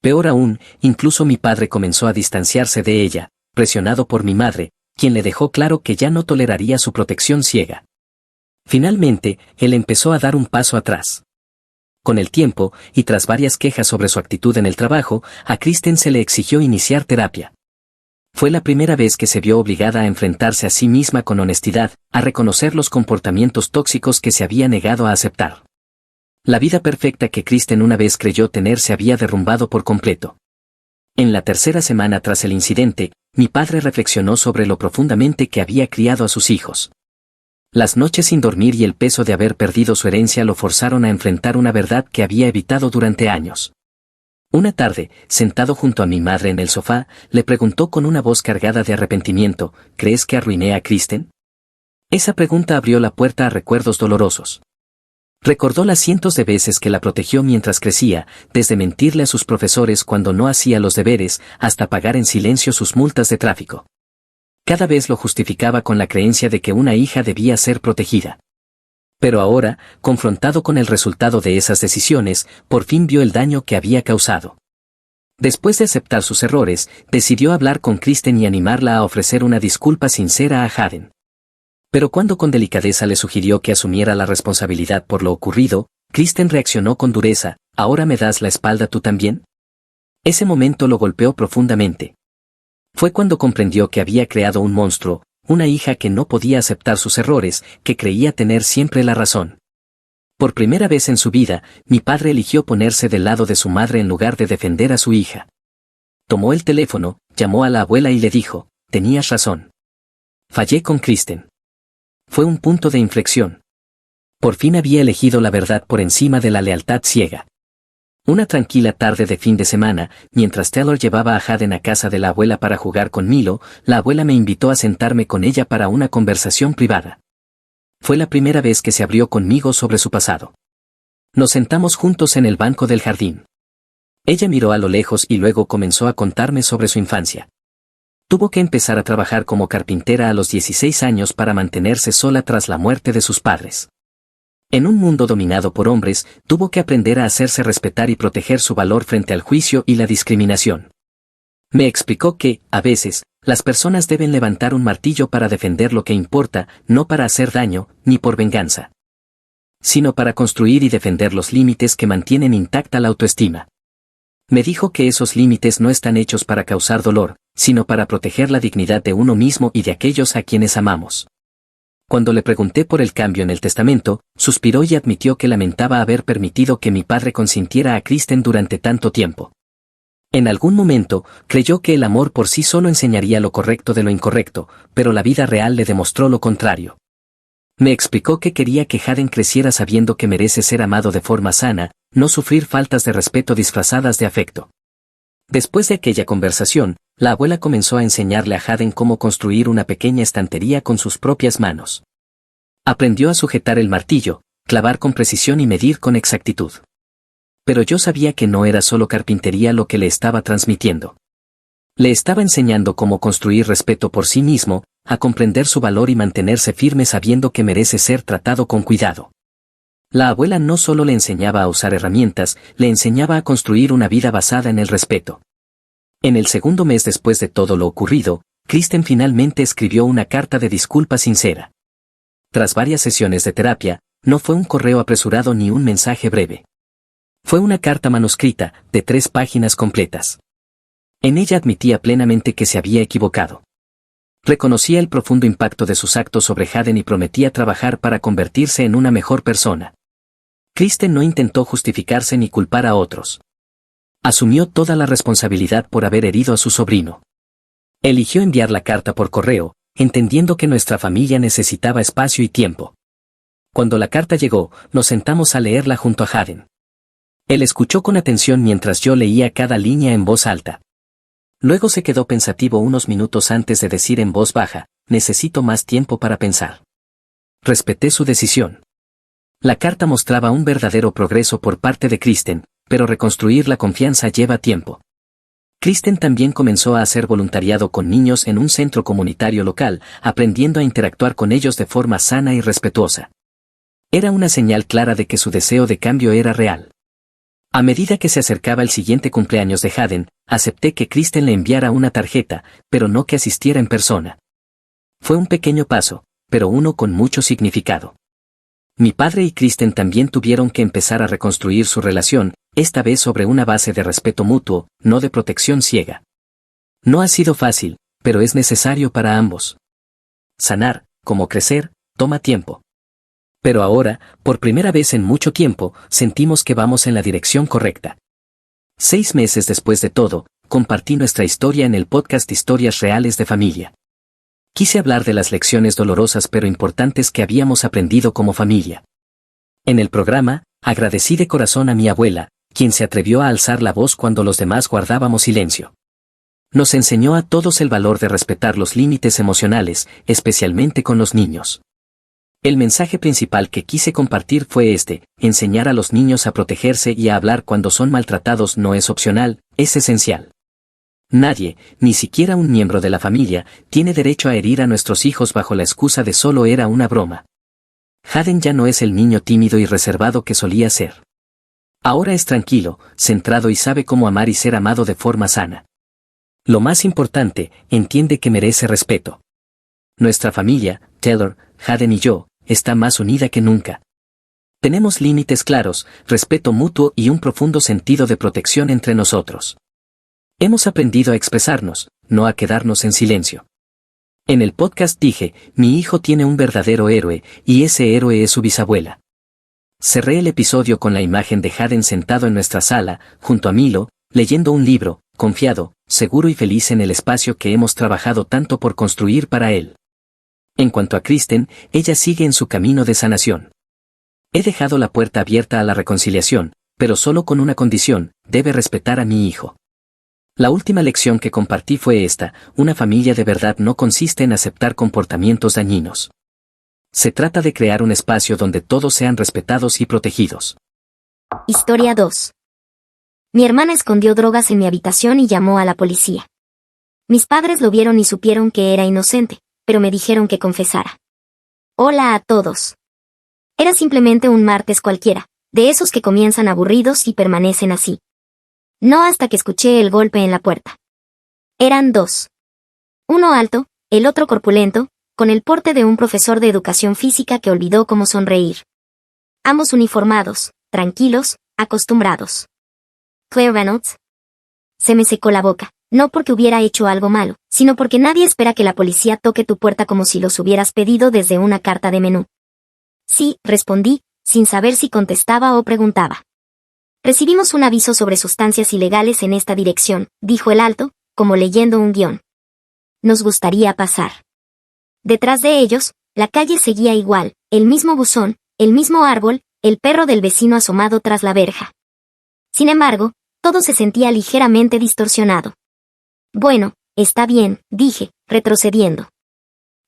Peor aún, incluso mi padre comenzó a distanciarse de ella, presionado por mi madre, quien le dejó claro que ya no toleraría su protección ciega. Finalmente, él empezó a dar un paso atrás. Con el tiempo, y tras varias quejas sobre su actitud en el trabajo, a Kristen se le exigió iniciar terapia. Fue la primera vez que se vio obligada a enfrentarse a sí misma con honestidad, a reconocer los comportamientos tóxicos que se había negado a aceptar. La vida perfecta que Kristen una vez creyó tener se había derrumbado por completo. En la tercera semana tras el incidente, mi padre reflexionó sobre lo profundamente que había criado a sus hijos. Las noches sin dormir y el peso de haber perdido su herencia lo forzaron a enfrentar una verdad que había evitado durante años. Una tarde, sentado junto a mi madre en el sofá, le preguntó con una voz cargada de arrepentimiento, ¿crees que arruiné a Kristen? Esa pregunta abrió la puerta a recuerdos dolorosos. Recordó las cientos de veces que la protegió mientras crecía, desde mentirle a sus profesores cuando no hacía los deberes, hasta pagar en silencio sus multas de tráfico. Cada vez lo justificaba con la creencia de que una hija debía ser protegida. Pero ahora, confrontado con el resultado de esas decisiones, por fin vio el daño que había causado. Después de aceptar sus errores, decidió hablar con Kristen y animarla a ofrecer una disculpa sincera a Haden. Pero cuando con delicadeza le sugirió que asumiera la responsabilidad por lo ocurrido, Kristen reaccionó con dureza, ¿ahora me das la espalda tú también? Ese momento lo golpeó profundamente. Fue cuando comprendió que había creado un monstruo, una hija que no podía aceptar sus errores, que creía tener siempre la razón. Por primera vez en su vida, mi padre eligió ponerse del lado de su madre en lugar de defender a su hija. Tomó el teléfono, llamó a la abuela y le dijo, tenías razón. Fallé con Kristen. Fue un punto de inflexión. Por fin había elegido la verdad por encima de la lealtad ciega. Una tranquila tarde de fin de semana, mientras Taylor llevaba a Haden a casa de la abuela para jugar con Milo, la abuela me invitó a sentarme con ella para una conversación privada. Fue la primera vez que se abrió conmigo sobre su pasado. Nos sentamos juntos en el banco del jardín. Ella miró a lo lejos y luego comenzó a contarme sobre su infancia. Tuvo que empezar a trabajar como carpintera a los 16 años para mantenerse sola tras la muerte de sus padres. En un mundo dominado por hombres, tuvo que aprender a hacerse respetar y proteger su valor frente al juicio y la discriminación. Me explicó que, a veces, las personas deben levantar un martillo para defender lo que importa, no para hacer daño, ni por venganza, sino para construir y defender los límites que mantienen intacta la autoestima. Me dijo que esos límites no están hechos para causar dolor, sino para proteger la dignidad de uno mismo y de aquellos a quienes amamos. Cuando le pregunté por el cambio en el testamento, suspiró y admitió que lamentaba haber permitido que mi padre consintiera a Kristen durante tanto tiempo. En algún momento, creyó que el amor por sí solo enseñaría lo correcto de lo incorrecto, pero la vida real le demostró lo contrario. Me explicó que quería que Haden creciera sabiendo que merece ser amado de forma sana, no sufrir faltas de respeto disfrazadas de afecto. Después de aquella conversación, la abuela comenzó a enseñarle a Haden cómo construir una pequeña estantería con sus propias manos. Aprendió a sujetar el martillo, clavar con precisión y medir con exactitud. Pero yo sabía que no era solo carpintería lo que le estaba transmitiendo. Le estaba enseñando cómo construir respeto por sí mismo, a comprender su valor y mantenerse firme sabiendo que merece ser tratado con cuidado. La abuela no solo le enseñaba a usar herramientas, le enseñaba a construir una vida basada en el respeto. En el segundo mes después de todo lo ocurrido, Kristen finalmente escribió una carta de disculpa sincera. Tras varias sesiones de terapia, no fue un correo apresurado ni un mensaje breve. Fue una carta manuscrita, de 3 páginas completas. En ella admitía plenamente que se había equivocado. Reconocía el profundo impacto de sus actos sobre Haden y prometía trabajar para convertirse en una mejor persona. Kristen no intentó justificarse ni culpar a otros. Asumió toda la responsabilidad por haber herido a su sobrino. Eligió enviar la carta por correo, entendiendo que nuestra familia necesitaba espacio y tiempo. Cuando la carta llegó, nos sentamos a leerla junto a Haden. Él escuchó con atención mientras yo leía cada línea en voz alta. Luego se quedó pensativo unos minutos antes de decir en voz baja, necesito más tiempo para pensar. Respeté su decisión. La carta mostraba un verdadero progreso por parte de Kristen, pero reconstruir la confianza lleva tiempo. Kristen también comenzó a hacer voluntariado con niños en un centro comunitario local, aprendiendo a interactuar con ellos de forma sana y respetuosa. Era una señal clara de que su deseo de cambio era real. A medida que se acercaba el siguiente cumpleaños de Haden, acepté que Kristen le enviara una tarjeta, pero no que asistiera en persona. Fue un pequeño paso, pero uno con mucho significado. Mi padre y Kristen también tuvieron que empezar a reconstruir su relación, esta vez sobre una base de respeto mutuo, no de protección ciega. No ha sido fácil, pero es necesario para ambos. Sanar, como crecer, toma tiempo. Pero ahora, por primera vez en mucho tiempo, sentimos que vamos en la dirección correcta. 6 meses después de todo, compartí nuestra historia en el podcast Historias Reales de Familia. Quise hablar de las lecciones dolorosas pero importantes que habíamos aprendido como familia. En el programa, agradecí de corazón a mi abuela, quien se atrevió a alzar la voz cuando los demás guardábamos silencio. Nos enseñó a todos el valor de respetar los límites emocionales, especialmente con los niños. El mensaje principal que quise compartir fue enseñar a los niños a protegerse y a hablar cuando son maltratados no es opcional, es esencial. Nadie, ni siquiera un miembro de la familia, tiene derecho a herir a nuestros hijos bajo la excusa de solo era una broma. Haden ya no es el niño tímido y reservado que solía ser. Ahora es tranquilo, centrado y sabe cómo amar y ser amado de forma sana. Lo más importante, entiende que merece respeto. Nuestra familia, Taylor, Haden y yo, está más unida que nunca. Tenemos límites claros, respeto mutuo y un profundo sentido de protección entre nosotros. Hemos aprendido a expresarnos, no a quedarnos en silencio. En el podcast dije, mi hijo tiene un verdadero héroe, y ese héroe es su bisabuela. Cerré el episodio con la imagen de Haden sentado en nuestra sala, junto a Milo, leyendo un libro, confiado, seguro y feliz en el espacio que hemos trabajado tanto por construir para él. En cuanto a Kristen, ella sigue en su camino de sanación. He dejado la puerta abierta a la reconciliación, pero solo con una condición, debe respetar a mi hijo. La última lección que compartí fue esta, una familia de verdad no consiste en aceptar comportamientos dañinos. Se trata de crear un espacio donde todos sean respetados y protegidos. Historia 2. Mi hermana escondió drogas en mi habitación y llamó a la policía. Mis padres lo vieron y supieron que era inocente, pero me dijeron que confesara. Hola a todos. Era simplemente un martes cualquiera, de esos que comienzan aburridos y permanecen así. No hasta que escuché el golpe en la puerta. Eran 2. Uno alto, el otro corpulento, con el porte de un profesor de educación física que olvidó cómo sonreír. Ambos uniformados, tranquilos, acostumbrados. Claire Reynolds. Se me secó la boca, no porque hubiera hecho algo malo, sino porque nadie espera que la policía toque tu puerta como si los hubieras pedido desde una carta de menú. Sí, respondí, sin saber si contestaba o preguntaba. Recibimos un aviso sobre sustancias ilegales en esta dirección, dijo el alto, como leyendo un guión. Nos gustaría pasar. Detrás de ellos, la calle seguía igual, el mismo buzón, el mismo árbol, el perro del vecino asomado tras la verja. Sin embargo, todo se sentía ligeramente distorsionado. Bueno, está bien, dije, retrocediendo.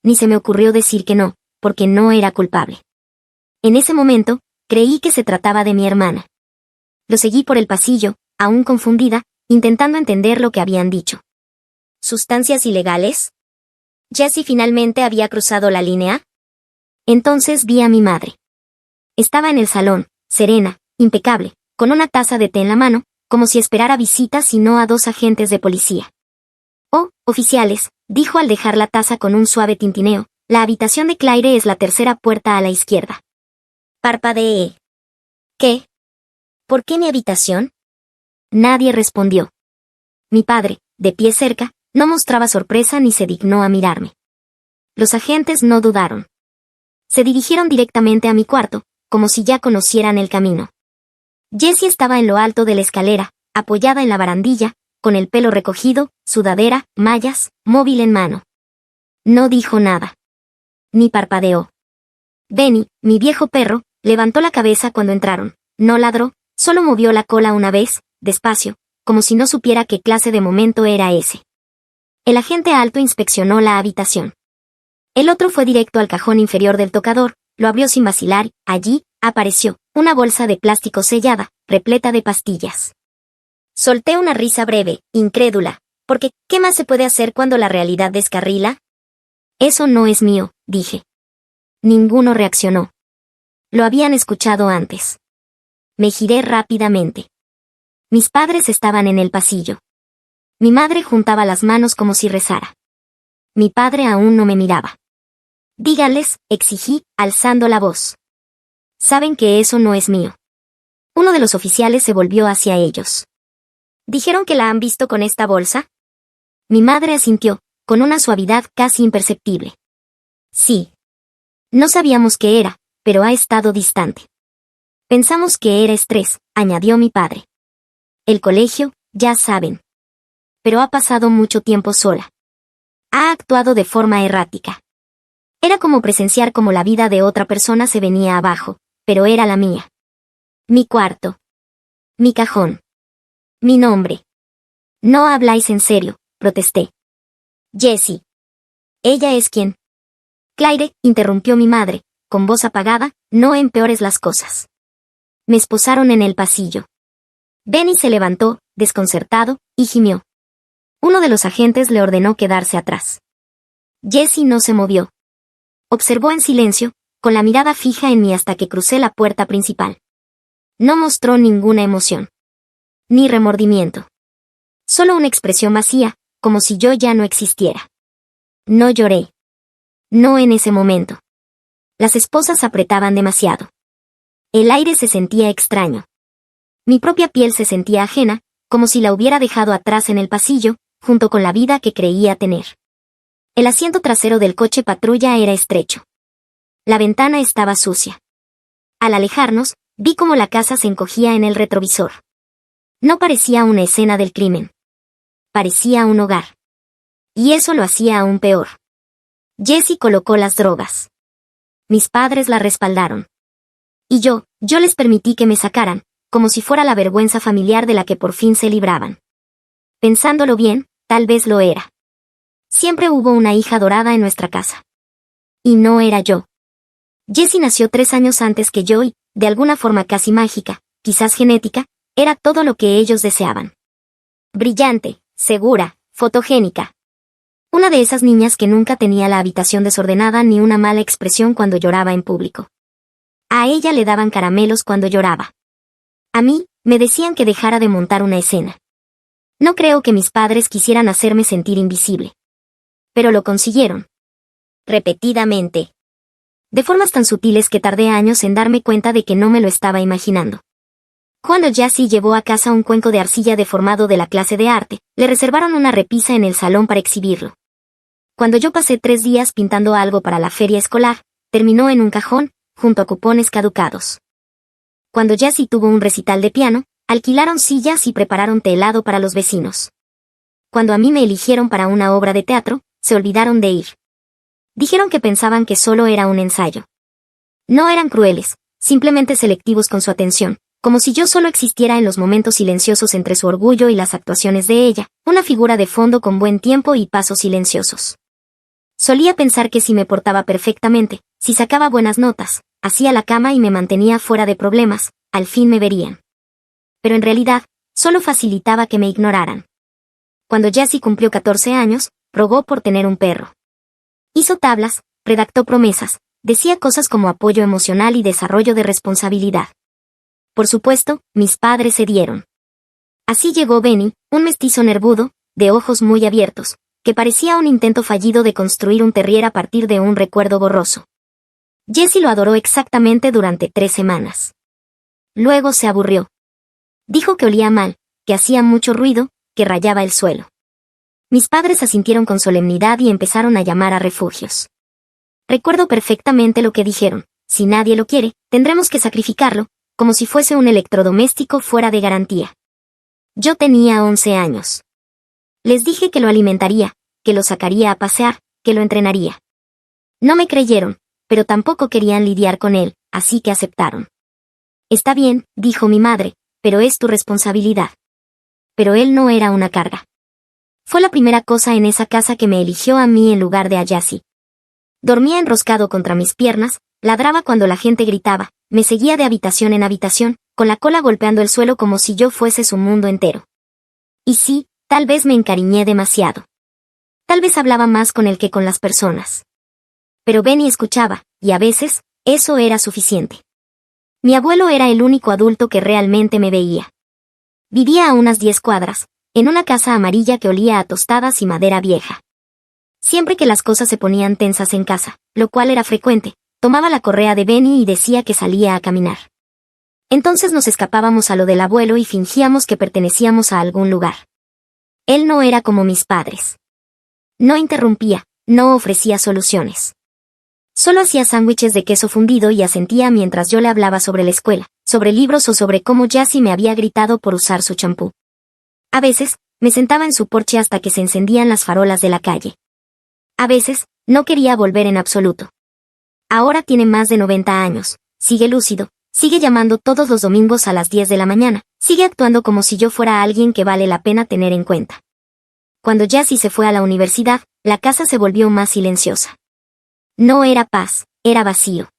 Ni se me ocurrió decir que no, porque no era culpable. En ese momento, creí que se trataba de mi hermana. Lo seguí por el pasillo, aún confundida, intentando entender lo que habían dicho. ¿Sustancias ilegales? ¿Jessie finalmente había cruzado la línea? Entonces vi a mi madre. Estaba en el salón, serena, impecable, con una taza de té en la mano, como si esperara visitas y no a 2 agentes de policía. Oh, oficiales, dijo al dejar la taza con un suave tintineo, la habitación de Claire es la tercera puerta a la izquierda. Parpadeé. ¿Qué? ¿Por qué mi habitación? Nadie respondió. Mi padre, de pie cerca, no mostraba sorpresa ni se dignó a mirarme. Los agentes no dudaron. Se dirigieron directamente a mi cuarto, como si ya conocieran el camino. Jessie estaba en lo alto de la escalera, apoyada en la barandilla, con el pelo recogido, sudadera, mallas, móvil en mano. No dijo nada. Ni parpadeó. Benny, mi viejo perro, levantó la cabeza cuando entraron. No ladró, solo movió la cola una vez, despacio, como si no supiera qué clase de momento era ese. El agente alto inspeccionó la habitación. El otro fue directo al cajón inferior del tocador, lo abrió sin vacilar, allí, apareció, una bolsa de plástico sellada, repleta de pastillas. Solté una risa breve, incrédula, porque, ¿qué más se puede hacer cuando la realidad descarrila? Eso no es mío, dije. Ninguno reaccionó. Lo habían escuchado antes. Me giré rápidamente. Mis padres estaban en el pasillo. Mi madre juntaba las manos como si rezara. Mi padre aún no me miraba. Díganles, exigí, alzando la voz. Saben que eso no es mío. Uno de los oficiales se volvió hacia ellos. ¿Dijeron que la han visto con esta bolsa? Mi madre asintió, con una suavidad casi imperceptible. Sí. No sabíamos qué era, pero ha estado distante. Pensamos que era estrés, añadió mi padre. El colegio, ya saben. Pero ha pasado mucho tiempo sola. Ha actuado de forma errática. Era como presenciar cómo la vida de otra persona se venía abajo, pero era la mía. Mi cuarto. Mi cajón. Mi nombre. No habláis en serio, protesté. Jessie. Ella es quien. Claire, interrumpió mi madre, con voz apagada, no empeores las cosas. Me esposaron en el pasillo. Benny se levantó, desconcertado, y gimió. Uno de los agentes le ordenó quedarse atrás. Jessie no se movió. Observó en silencio, con la mirada fija en mí hasta que crucé la puerta principal. No mostró ninguna emoción. Ni remordimiento. Solo una expresión vacía, como si yo ya no existiera. No lloré. No en ese momento. Las esposas apretaban demasiado. El aire se sentía extraño. Mi propia piel se sentía ajena, como si la hubiera dejado atrás en el pasillo, junto con la vida que creía tener. El asiento trasero del coche patrulla era estrecho. La ventana estaba sucia. Al alejarnos, vi cómo la casa se encogía en el retrovisor. No parecía una escena del crimen. Parecía un hogar. Y eso lo hacía aún peor. Jessie colocó las drogas. Mis padres la respaldaron. Y yo les permití que me sacaran, como si fuera la vergüenza familiar de la que por fin se libraban. Pensándolo bien, tal vez lo era. Siempre hubo una hija dorada en nuestra casa. Y no era yo. Jessie nació 3 años antes que yo y, de alguna forma casi mágica, quizás genética, era todo lo que ellos deseaban. Brillante, segura, fotogénica. Una de esas niñas que nunca tenía la habitación desordenada ni una mala expresión cuando lloraba en público. A ella le daban caramelos cuando lloraba. A mí, me decían que dejara de montar una escena. No creo que mis padres quisieran hacerme sentir invisible. Pero lo consiguieron. Repetidamente. De formas tan sutiles que tardé años en darme cuenta de que no me lo estaba imaginando. Cuando Jessie llevó a casa un cuenco de arcilla deformado de la clase de arte, le reservaron una repisa en el salón para exhibirlo. Cuando yo pasé 3 días pintando algo para la feria escolar, terminó en un cajón, junto a cupones caducados. Cuando Jessie tuvo un recital de piano, alquilaron sillas y prepararon té helado para los vecinos. Cuando a mí me eligieron para una obra de teatro, se olvidaron de ir. Dijeron que pensaban que solo era un ensayo. No eran crueles, simplemente selectivos con su atención, como si yo solo existiera en los momentos silenciosos entre su orgullo y las actuaciones de ella, una figura de fondo con buen tiempo y pasos silenciosos. Solía pensar que si me portaba perfectamente, si sacaba buenas notas, hacía la cama y me mantenía fuera de problemas, al fin me verían. Pero en realidad, solo facilitaba que me ignoraran. Cuando Jessie cumplió 14 años, rogó por tener un perro. Hizo tablas, redactó promesas, decía cosas como apoyo emocional y desarrollo de responsabilidad. Por supuesto, mis padres cedieron. Así llegó Benny, un mestizo nervudo, de ojos muy abiertos, que parecía un intento fallido de construir un terrier a partir de un recuerdo borroso. Jessie lo adoró exactamente durante 3 semanas. Luego se aburrió. Dijo que olía mal, que hacía mucho ruido, que rayaba el suelo. Mis padres asintieron con solemnidad y empezaron a llamar a refugios. Recuerdo perfectamente lo que dijeron: si nadie lo quiere, tendremos que sacrificarlo, como si fuese un electrodoméstico fuera de garantía. Yo tenía 11 años. Les dije que lo alimentaría, que lo sacaría a pasear, que lo entrenaría. No me creyeron, pero tampoco querían lidiar con él, así que aceptaron. Está bien, dijo mi madre, pero es tu responsabilidad. Pero él no era una carga. Fue la primera cosa en esa casa que me eligió a mí en lugar de a Jassy. Dormía enroscado contra mis piernas, ladraba cuando la gente gritaba, me seguía de habitación en habitación, con la cola golpeando el suelo como si yo fuese su mundo entero. Y sí, tal vez me encariñé demasiado. Tal vez hablaba más con él que con las personas. Pero Benny escuchaba, y a veces, eso era suficiente. Mi abuelo era el único adulto que realmente me veía. Vivía a unas 10 cuadras, en una casa amarilla que olía a tostadas y madera vieja. Siempre que las cosas se ponían tensas en casa, lo cual era frecuente, tomaba la correa de Benny y decía que salía a caminar. Entonces nos escapábamos a lo del abuelo y fingíamos que pertenecíamos a algún lugar. Él no era como mis padres. No interrumpía, no ofrecía soluciones. Solo hacía sándwiches de queso fundido y asentía mientras yo le hablaba sobre la escuela, sobre libros o sobre cómo Jassy me había gritado por usar su champú. A veces, me sentaba en su porche hasta que se encendían las farolas de la calle. A veces, no quería volver en absoluto. Ahora tiene más de 90 años, sigue lúcido, sigue llamando todos los domingos a las 10 de la mañana, sigue actuando como si yo fuera alguien que vale la pena tener en cuenta. Cuando Jassy se fue a la universidad, la casa se volvió más silenciosa. No era paz, era vacío.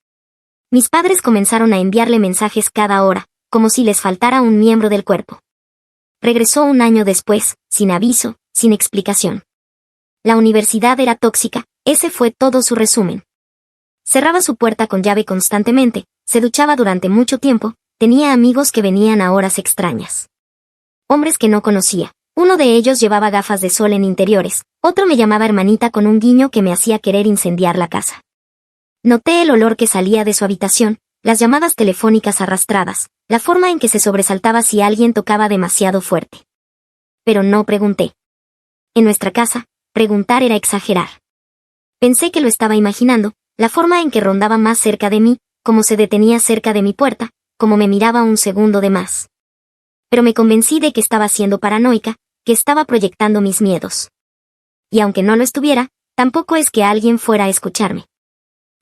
Mis padres comenzaron a enviarle mensajes cada hora, como si les faltara un miembro del cuerpo. Regresó un año después, sin aviso, sin explicación. La universidad era tóxica, ese fue todo su resumen. Cerraba su puerta con llave constantemente, se duchaba durante mucho tiempo, tenía amigos que venían a horas extrañas. Hombres que no conocía. Uno de ellos llevaba gafas de sol en interiores, otro me llamaba hermanita con un guiño que me hacía querer incendiar la casa. Noté el olor que salía de su habitación, las llamadas telefónicas arrastradas, la forma en que se sobresaltaba si alguien tocaba demasiado fuerte. Pero no pregunté. En nuestra casa, preguntar era exagerar. Pensé que lo estaba imaginando, la forma en que rondaba más cerca de mí, cómo se detenía cerca de mi puerta, cómo me miraba un segundo de más. Pero me convencí de que estaba siendo paranoica, que estaba proyectando mis miedos. Y aunque no lo estuviera, tampoco es que alguien fuera a escucharme.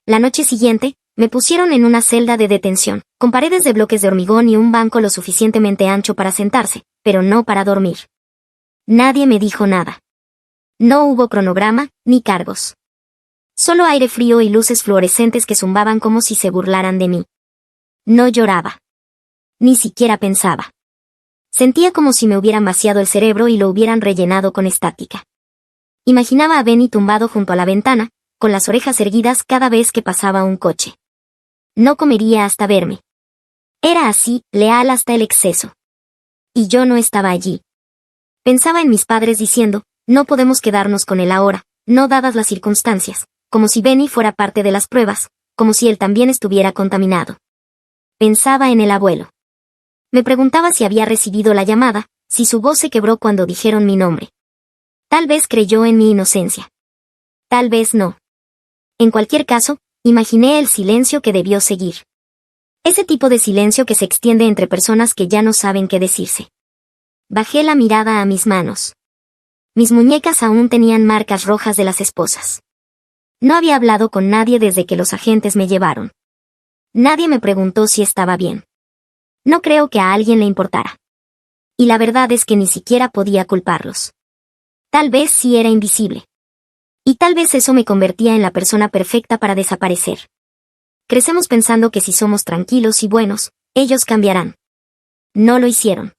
La noche siguiente, me pusieron en una celda de detención, con paredes de bloques de hormigón y un banco lo suficientemente ancho para sentarse, pero no para dormir. Nadie me dijo nada. No hubo cronograma, ni cargos. Solo aire frío y luces fluorescentes que zumbaban como si se burlaran de mí. No lloraba. Ni siquiera pensaba. Sentía como si me hubieran vaciado el cerebro y lo hubieran rellenado con estática. Imaginaba a Benny tumbado junto a la ventana, con las orejas erguidas cada vez que pasaba un coche. No comería hasta verme. Era así, leal hasta el exceso. Y yo no estaba allí. Pensaba en mis padres diciendo, no podemos quedarnos con él ahora, no dadas las circunstancias, como si Benny fuera parte de las pruebas, como si él también estuviera contaminado. Pensaba en el abuelo. Me preguntaba si había recibido la llamada, si su voz se quebró cuando dijeron mi nombre. Tal vez creyó en mi inocencia. Tal vez no. En cualquier caso, imaginé el silencio que debió seguir. Ese tipo de silencio que se extiende entre personas que ya no saben qué decirse. Bajé la mirada a mis manos. Mis muñecas aún tenían marcas rojas de las esposas. No había hablado con nadie desde que los agentes me llevaron. Nadie me preguntó si estaba bien. No creo que a alguien le importara. Y la verdad es que ni siquiera podía culparlos. Tal vez sí era invisible. Y tal vez eso me convertía en la persona perfecta para desaparecer. Crecemos pensando que si somos tranquilos y buenos, ellos cambiarán. No lo hicieron.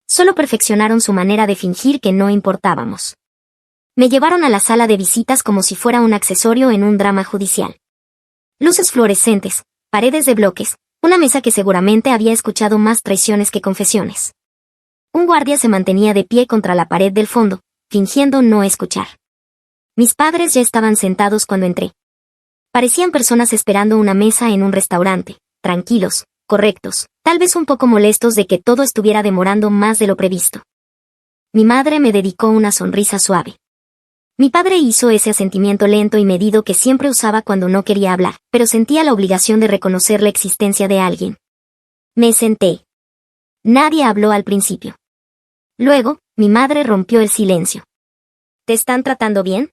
Solo perfeccionaron su manera de fingir que no importábamos. Me llevaron a la sala de visitas como si fuera un accesorio en un drama judicial. Luces fluorescentes, paredes de bloques, una mesa que seguramente había escuchado más traiciones que confesiones. Un guardia se mantenía de pie contra la pared del fondo, fingiendo no escuchar. Mis padres ya estaban sentados cuando entré. Parecían personas esperando una mesa en un restaurante, tranquilos, correctos, tal vez un poco molestos de que todo estuviera demorando más de lo previsto. Mi madre me dedicó una sonrisa suave. Mi padre hizo ese asentimiento lento y medido que siempre usaba cuando no quería hablar, pero sentía la obligación de reconocer la existencia de alguien. Me senté. Nadie habló al principio. Luego, mi madre rompió el silencio. ¿Te están tratando bien?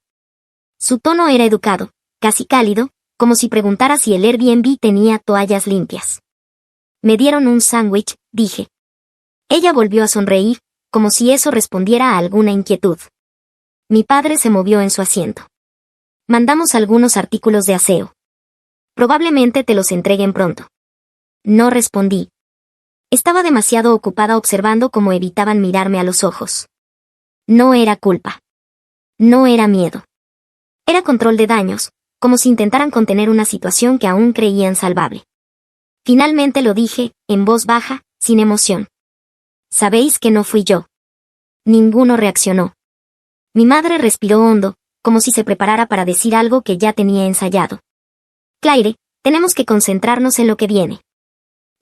Su tono era educado, casi cálido, como si preguntara si el Airbnb tenía toallas limpias. Me dieron un sándwich, dije. Ella volvió a sonreír, como si eso respondiera a alguna inquietud. Mi padre se movió en su asiento. Mandamos algunos artículos de aseo. Probablemente te los entreguen pronto. No respondí. Estaba demasiado ocupada observando cómo evitaban mirarme a los ojos. No era culpa. No era miedo. Era control de daños, como si intentaran contener una situación que aún creían salvable. Finalmente lo dije, en voz baja, sin emoción. Sabéis que no fui yo. Ninguno reaccionó. Mi madre respiró hondo, como si se preparara para decir algo que ya tenía ensayado. Claire, tenemos que concentrarnos en lo que viene.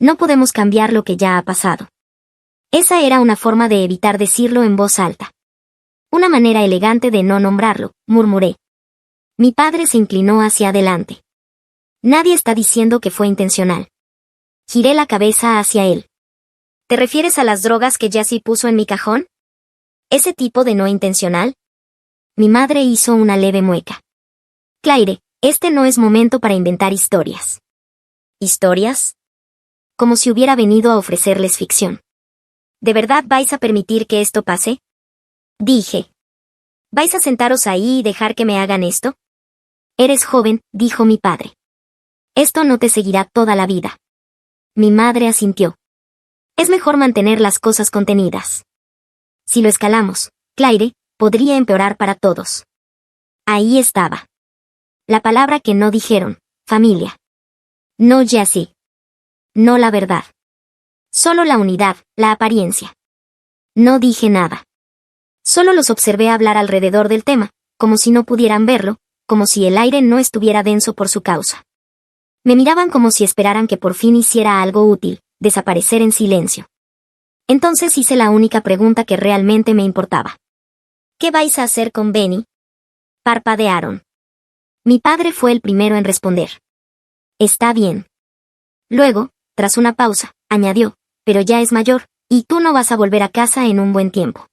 No podemos cambiar lo que ya ha pasado. Esa era una forma de evitar decirlo en voz alta. Una manera elegante de no nombrarlo, murmuré. Mi padre se inclinó hacia adelante. Nadie está diciendo que fue intencional. Giré la cabeza hacia él. ¿Te refieres a las drogas que Jessie puso en mi cajón? ¿Ese tipo de no intencional? Mi madre hizo una leve mueca. Claire, este no es momento para inventar historias. ¿Historias? Como si hubiera venido a ofrecerles ficción. ¿De verdad vais a permitir que esto pase? Dije. ¿Vais a sentaros ahí y dejar que me hagan esto? Eres joven, dijo mi padre. Esto no te seguirá toda la vida. Mi madre asintió. Es mejor mantener las cosas contenidas. Si lo escalamos, Claire, podría empeorar para todos. Ahí estaba. La palabra que no dijeron, familia. No Jessie. No la verdad. Solo la unidad, la apariencia. No dije nada. Solo los observé hablar alrededor del tema, como si no pudieran verlo, como si el aire no estuviera denso por su causa. Me miraban como si esperaran que por fin hiciera algo útil, desaparecer en silencio. Entonces hice la única pregunta que realmente me importaba. ¿Qué vais a hacer con Benny? Parpadearon. Mi padre fue el primero en responder. Está bien. Luego, tras una pausa, añadió, pero ya es mayor, y tú no vas a volver a casa en un buen tiempo.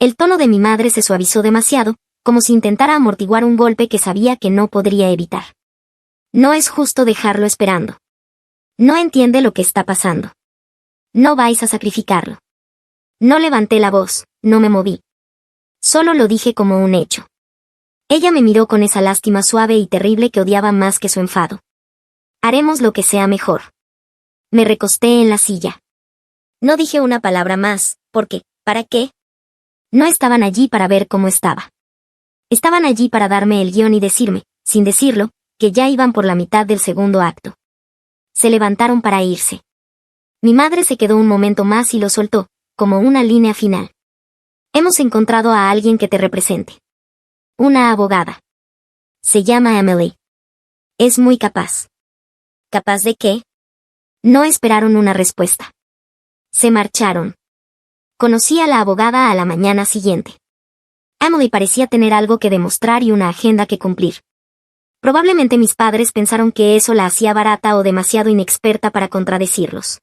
El tono de mi madre se suavizó demasiado, como si intentara amortiguar un golpe que sabía que no podría evitar. No es justo dejarlo esperando. No entiende lo que está pasando. No vais a sacrificarlo. No levanté la voz, no me moví. Solo lo dije como un hecho. Ella me miró con esa lástima suave y terrible que odiaba más que su enfado. Haremos lo que sea mejor. Me recosté en la silla. No dije una palabra más, porque, ¿para qué? No estaban allí para ver cómo estaba. Estaban allí para darme el guión y decirme, sin decirlo, que ya iban por la mitad del segundo acto. Se levantaron para irse. Mi madre se quedó un momento más y lo soltó, como una línea final. Hemos encontrado a alguien que te represente. Una abogada. Se llama Emily. Es muy capaz. ¿Capaz de qué? No esperaron una respuesta. Se marcharon. Conocí a la abogada a la mañana siguiente. Emily parecía tener algo que demostrar y una agenda que cumplir. Probablemente mis padres pensaron que eso la hacía barata o demasiado inexperta para contradecirlos.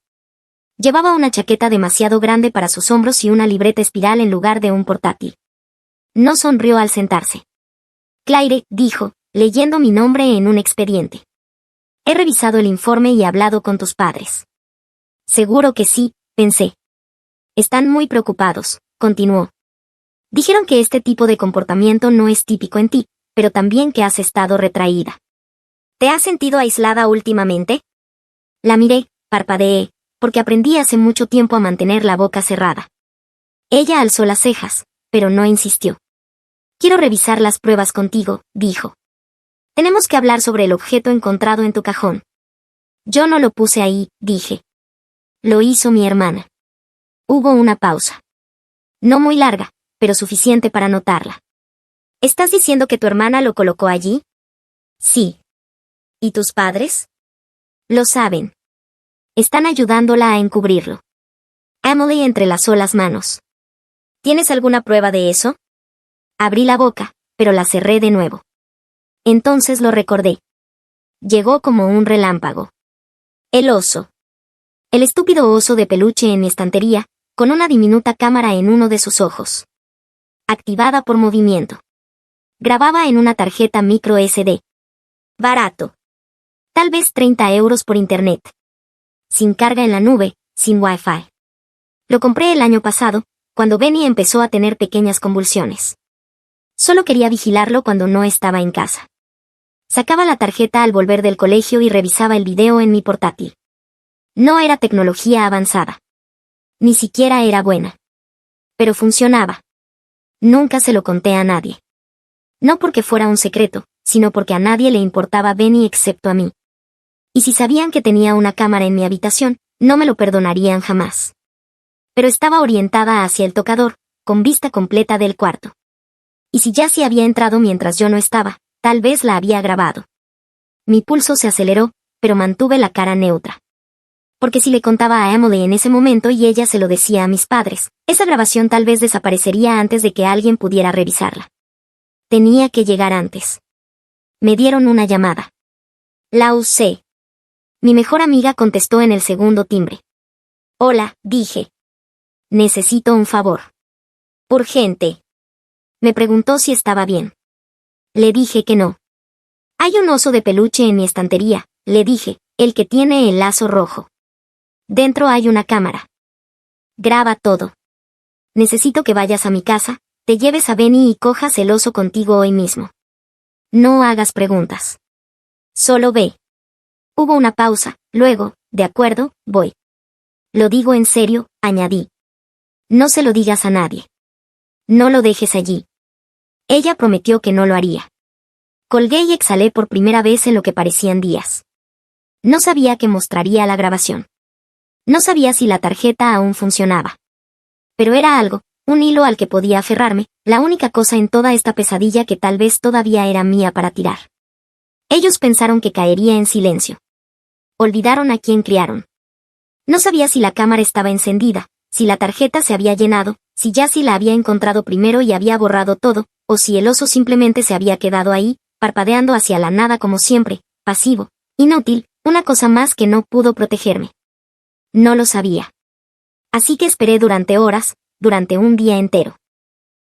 Llevaba una chaqueta demasiado grande para sus hombros y una libreta espiral en lugar de un portátil. No sonrió al sentarse. Claire, dijo, leyendo mi nombre en un expediente. He revisado el informe y hablado con tus padres. Seguro que sí, pensé. Están muy preocupados, continuó. Dijeron que este tipo de comportamiento no es típico en ti, pero también que has estado retraída. ¿Te has sentido aislada últimamente? La miré, parpadeé, porque aprendí hace mucho tiempo a mantener la boca cerrada. Ella alzó las cejas, pero no insistió. Quiero revisar las pruebas contigo, dijo. Tenemos que hablar sobre el objeto encontrado en tu cajón. Yo no lo puse ahí, dije. Lo hizo mi hermana. Hubo una pausa. No muy larga, pero suficiente para notarla. ¿Estás diciendo que tu hermana lo colocó allí? Sí. ¿Y tus padres? Lo saben. Están ayudándola a encubrirlo. Emily entrelazó las manos. ¿Tienes alguna prueba de eso? Abrí la boca, pero la cerré de nuevo. Entonces lo recordé. Llegó como un relámpago. El oso. El estúpido oso de peluche en mi estantería, con una diminuta cámara en uno de sus ojos. Activada por movimiento. Grababa en una tarjeta micro SD. Barato. Tal vez 30 euros por internet. Sin carga en la nube, sin Wi-Fi. Lo compré el año pasado, cuando Benny empezó a tener pequeñas convulsiones. Solo quería vigilarlo cuando no estaba en casa. Sacaba la tarjeta al volver del colegio y revisaba el video en mi portátil. No era tecnología avanzada. Ni siquiera era buena. Pero funcionaba. Nunca se lo conté a nadie. No porque fuera un secreto, sino porque a nadie le importaba Benny excepto a mí. Y si sabían que tenía una cámara en mi habitación, no me lo perdonarían jamás. Pero estaba orientada hacia el tocador, con vista completa del cuarto. Y si Jessie había entrado mientras yo no estaba, tal vez la había grabado. Mi pulso se aceleró, pero mantuve la cara neutra. Porque si le contaba a Emily en ese momento y ella se lo decía a mis padres, esa grabación tal vez desaparecería antes de que alguien pudiera revisarla. Tenía que llegar antes. Me dieron una llamada. La usé. Mi mejor amiga contestó en el segundo timbre. Hola, dije. Necesito un favor. Urgente. Me preguntó si estaba bien. Le dije que no. Hay un oso de peluche en mi estantería, le dije, el que tiene el lazo rojo. Dentro hay una cámara. Graba todo. Necesito que vayas a mi casa, te lleves a Benny y cojas el oso contigo hoy mismo. No hagas preguntas. Solo ve. Hubo una pausa, luego, de acuerdo, voy. Lo digo en serio, añadí. No se lo digas a nadie. No lo dejes allí. Ella prometió que no lo haría. Colgué y exhalé por primera vez en lo que parecían días. No sabía que mostraría la grabación. No sabía si la tarjeta aún funcionaba. Pero era algo, un hilo al que podía aferrarme, la única cosa en toda esta pesadilla que tal vez todavía era mía para tirar. Ellos pensaron que caería en silencio. Olvidaron a quién criaron. No sabía si la cámara estaba encendida, si la tarjeta se había llenado, si Jessie la había encontrado primero y había borrado todo, o si el oso simplemente se había quedado ahí, parpadeando hacia la nada como siempre, pasivo, inútil, una cosa más que no pudo protegerme. No lo sabía. Así que esperé durante horas, durante un día entero.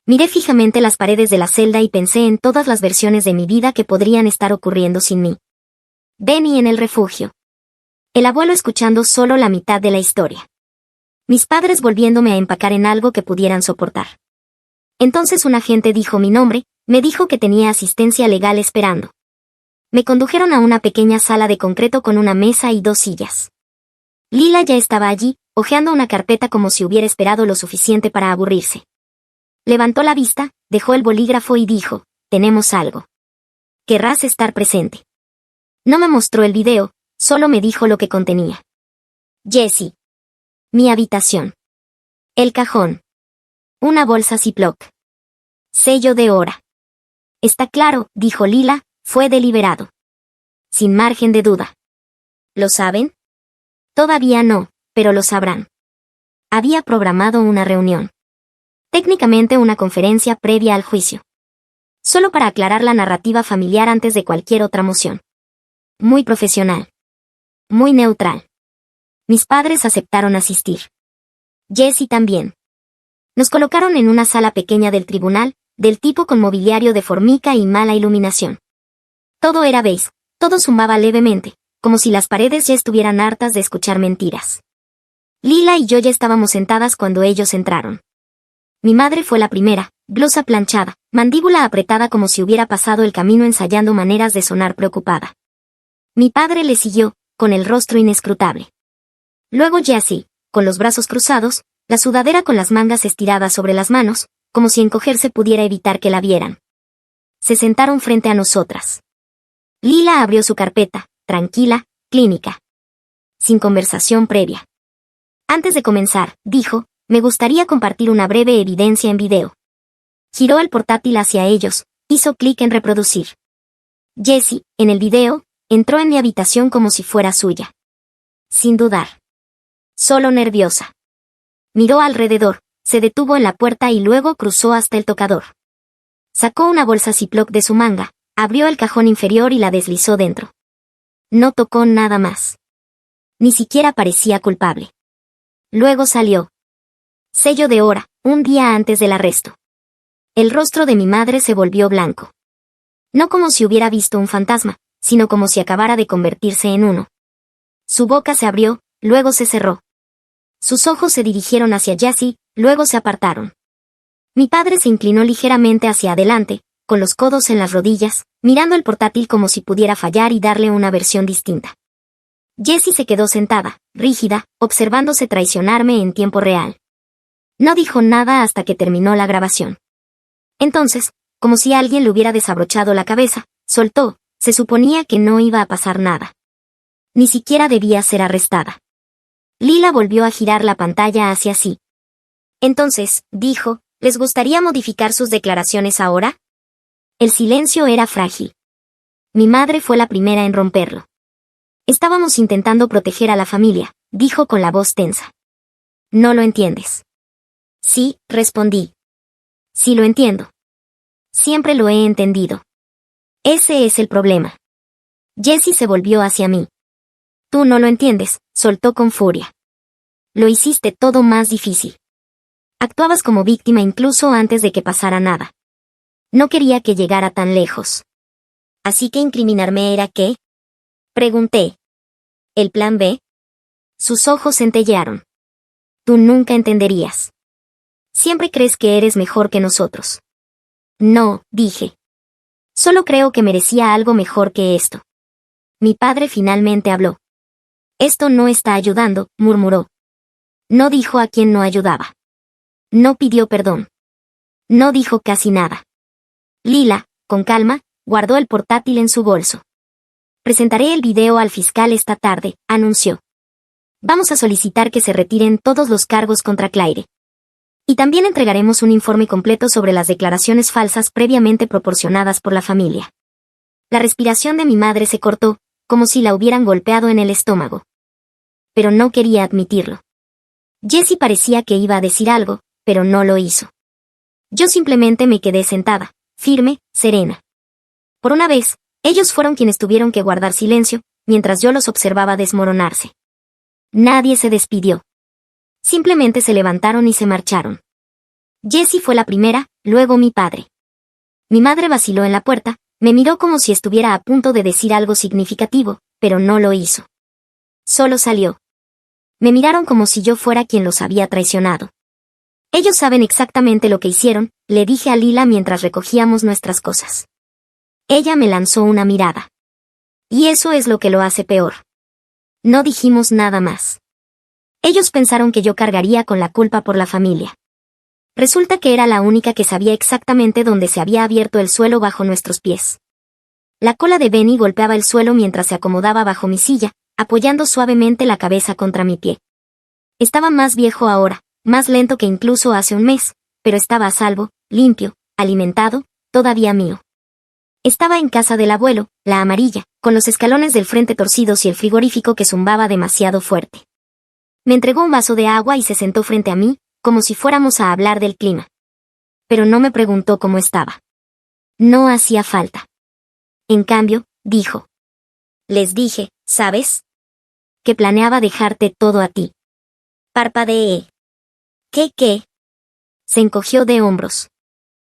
Miré fijamente las paredes de la celda y pensé en todas las versiones de mi vida que podrían estar ocurriendo sin mí. Benny en el refugio. El abuelo escuchando solo la mitad de la historia. Mis padres volviéndome a empacar en algo que pudieran soportar. Entonces un agente dijo mi nombre, me dijo que tenía asistencia legal esperando. Me condujeron a una pequeña sala de concreto con una mesa y 2 sillas. Lila ya estaba allí, hojeando una carpeta como si hubiera esperado lo suficiente para aburrirse. Levantó la vista, dejó el bolígrafo y dijo, tenemos algo. Querrás estar presente. No me mostró el video, solo me dijo lo que contenía. Jessie. Mi habitación. El cajón. Una bolsa Ziploc. Sello de hora. Está claro, dijo Lila, fue deliberado. Sin margen de duda. ¿Lo saben? Todavía no, pero lo sabrán. Había programado una reunión. Técnicamente una conferencia previa al juicio. Solo para aclarar la narrativa familiar antes de cualquier otra moción. Muy profesional. Muy neutral. Mis padres aceptaron asistir. Jessie también. Nos colocaron en una sala pequeña del tribunal, del tipo con mobiliario de formica y mala iluminación. Todo era beige, todo sumaba levemente, como si las paredes ya estuvieran hartas de escuchar mentiras. Lila y yo ya estábamos sentadas cuando ellos entraron. Mi madre fue la primera, blusa planchada, mandíbula apretada como si hubiera pasado el camino ensayando maneras de sonar preocupada. Mi padre le siguió, con el rostro inescrutable. Luego Jessie, con los brazos cruzados, la sudadera con las mangas estiradas sobre las manos, como si encogerse pudiera evitar que la vieran. Se sentaron frente a nosotras. Lila abrió su carpeta, tranquila, clínica. Sin conversación previa. Antes de comenzar, dijo, me gustaría compartir una breve evidencia en video. Giró el portátil hacia ellos, hizo clic en reproducir. Jessie, en el video, entró en mi habitación como si fuera suya. Sin dudar. Solo nerviosa. Miró alrededor, se detuvo en la puerta y luego cruzó hasta el tocador. Sacó una bolsa Ziploc de su manga, abrió el cajón inferior y la deslizó dentro. No tocó nada más. Ni siquiera parecía culpable. Luego salió. Sello de hora, un día antes del arresto. El rostro de mi madre se volvió blanco. No como si hubiera visto un fantasma, sino como si acabara de convertirse en uno. Su boca se abrió, luego se cerró. Sus ojos se dirigieron hacia Jesse, luego se apartaron. Mi padre se inclinó ligeramente hacia adelante, con los codos en las rodillas, mirando el portátil como si pudiera fallar y darle una versión distinta. Jessie se quedó sentada, rígida, observándose traicionarme en tiempo real. No dijo nada hasta que terminó la grabación. Entonces, como si alguien le hubiera desabrochado la cabeza, soltó, se suponía que no iba a pasar nada. Ni siquiera debía ser arrestada. Lila volvió a girar la pantalla hacia sí. Entonces, dijo, ¿les gustaría modificar sus declaraciones ahora? El silencio era frágil. Mi madre fue la primera en romperlo. Estábamos intentando proteger a la familia, dijo con la voz tensa. ¿No lo entiendes? Sí, respondí. Sí lo entiendo. Siempre lo he entendido. Ese es el problema. Jessie se volvió hacia mí. Tú no lo entiendes, soltó con furia. Lo hiciste todo más difícil. Actuabas como víctima incluso antes de que pasara nada. No quería que llegara tan lejos. ¿Así que incriminarme era qué? Pregunté. ¿El plan B? Sus ojos centellearon. Tú nunca entenderías. Siempre crees que eres mejor que nosotros. No, dije. Solo creo que merecía algo mejor que esto. Mi padre finalmente habló. Esto no está ayudando, murmuró. No dijo a quién no ayudaba. No pidió perdón. No dijo casi nada. Lila, con calma, guardó el portátil en su bolso. Presentaré el video al fiscal esta tarde, anunció. Vamos a solicitar que se retiren todos los cargos contra Claire. Y también entregaremos un informe completo sobre las declaraciones falsas previamente proporcionadas por la familia. La respiración de mi madre se cortó, como si la hubieran golpeado en el estómago. Pero no quería admitirlo. Jessie parecía que iba a decir algo, pero no lo hizo. Yo simplemente me quedé sentada, firme, serena. Por una vez, ellos fueron quienes tuvieron que guardar silencio, mientras yo los observaba desmoronarse. Nadie se despidió. Simplemente se levantaron y se marcharon. Jessie fue la primera, luego mi padre. Mi madre vaciló en la puerta, me miró como si estuviera a punto de decir algo significativo, pero no lo hizo. Solo salió. Me miraron como si yo fuera quien los había traicionado. Ellos saben exactamente lo que hicieron, le dije a Lila mientras recogíamos nuestras cosas. Ella me lanzó una mirada. Y eso es lo que lo hace peor. No dijimos nada más. Ellos pensaron que yo cargaría con la culpa por la familia. Resulta que era la única que sabía exactamente dónde se había abierto el suelo bajo nuestros pies. La cola de Benny golpeaba el suelo mientras se acomodaba bajo mi silla, apoyando suavemente la cabeza contra mi pie. Estaba más viejo ahora, más lento que incluso hace un mes, pero estaba a salvo, limpio, alimentado, todavía mío. Estaba en casa del abuelo, la amarilla, con los escalones del frente torcidos y el frigorífico que zumbaba demasiado fuerte. Me entregó un vaso de agua y se sentó frente a mí, como si fuéramos a hablar del clima. Pero no me preguntó cómo estaba. No hacía falta. En cambio, dijo. Les dije, ¿sabes? Que planeaba dejarte todo a ti. Parpadeé. ¿Qué? Se encogió de hombros.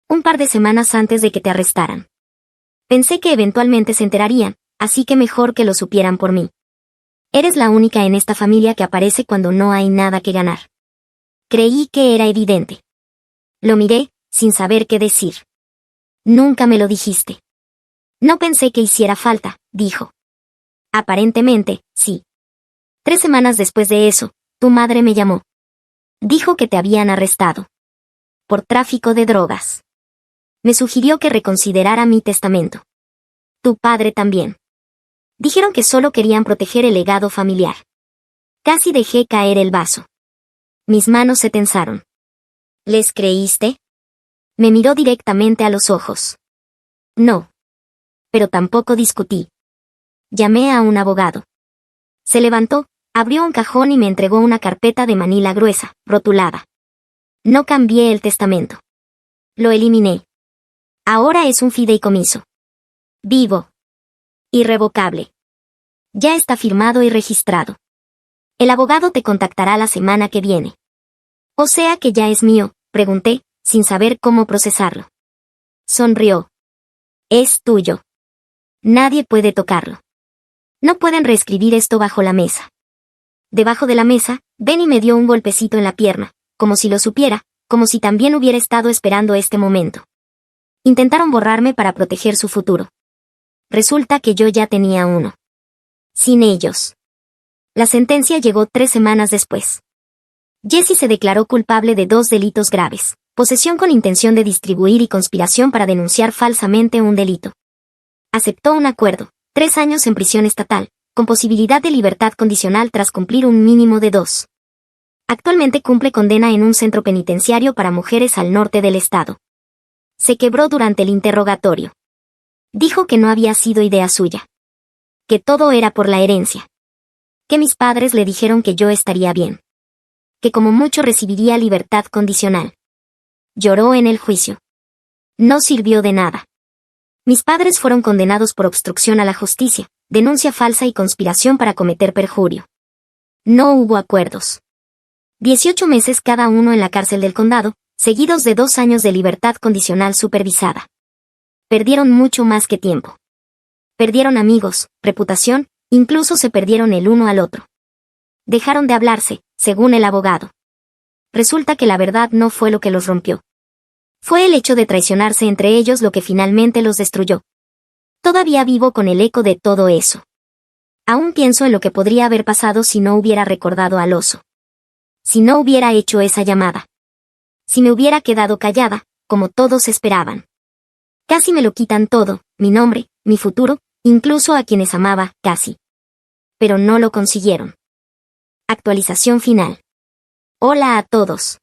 Un par de semanas antes de que te arrestaran. Pensé que eventualmente se enterarían, así que mejor que lo supieran por mí. Eres la única en esta familia que aparece cuando no hay nada que ganar. Creí que era evidente. Lo miré, sin saber qué decir. Nunca me lo dijiste. No pensé que hiciera falta, dijo. Aparentemente, sí. 3 semanas después de eso, tu madre me llamó. Dijo que te habían arrestado. Por tráfico de drogas. Me sugirió que reconsiderara mi testamento. Tu padre también. Dijeron que solo querían proteger el legado familiar. Casi dejé caer el vaso. Mis manos se tensaron. ¿Les creíste? Me miró directamente a los ojos. No. Pero tampoco discutí. Llamé a un abogado. Se levantó, abrió un cajón y me entregó una carpeta de manila gruesa, rotulada. No cambié el testamento. Lo eliminé. Ahora es un fideicomiso. Vivo. Irrevocable. Ya está firmado y registrado. El abogado te contactará la semana que viene. O sea que ya es mío, pregunté, sin saber cómo procesarlo. Sonrió. Es tuyo. Nadie puede tocarlo. No pueden reescribir esto bajo la mesa. Debajo de la mesa, Benny me dio un golpecito en la pierna, como si lo supiera, como si también hubiera estado esperando este momento. Intentaron borrarme para proteger su futuro. Resulta que yo ya tenía uno. Sin ellos. La sentencia llegó 3 semanas después. Jesse se declaró culpable de 2 delitos graves: posesión con intención de distribuir y conspiración para denunciar falsamente un delito. Aceptó un acuerdo: 3 años en prisión estatal, con posibilidad de libertad condicional tras cumplir un mínimo de 2. Actualmente cumple condena en un centro penitenciario para mujeres al norte del estado. Se quebró durante el interrogatorio. Dijo que no había sido idea suya. Que todo era por la herencia. Que mis padres le dijeron que yo estaría bien. Que como mucho recibiría libertad condicional. Lloró en el juicio. No sirvió de nada. Mis padres fueron condenados por obstrucción a la justicia, denuncia falsa y conspiración para cometer perjurio. No hubo acuerdos. 18 meses cada uno en la cárcel del condado, seguidos de 2 años de libertad condicional supervisada. Perdieron mucho más que tiempo. Perdieron amigos, reputación, incluso se perdieron el uno al otro. Dejaron de hablarse, según el abogado. Resulta que la verdad no fue lo que los rompió. Fue el hecho de traicionarse entre ellos lo que finalmente los destruyó. Todavía vivo con el eco de todo eso. Aún pienso en lo que podría haber pasado si no hubiera recordado al oso. Si no hubiera hecho esa llamada. Si me hubiera quedado callada, como todos esperaban. Casi me lo quitan todo, mi nombre, mi futuro, incluso a quienes amaba, casi. Pero no lo consiguieron. Actualización final. Hola a todos.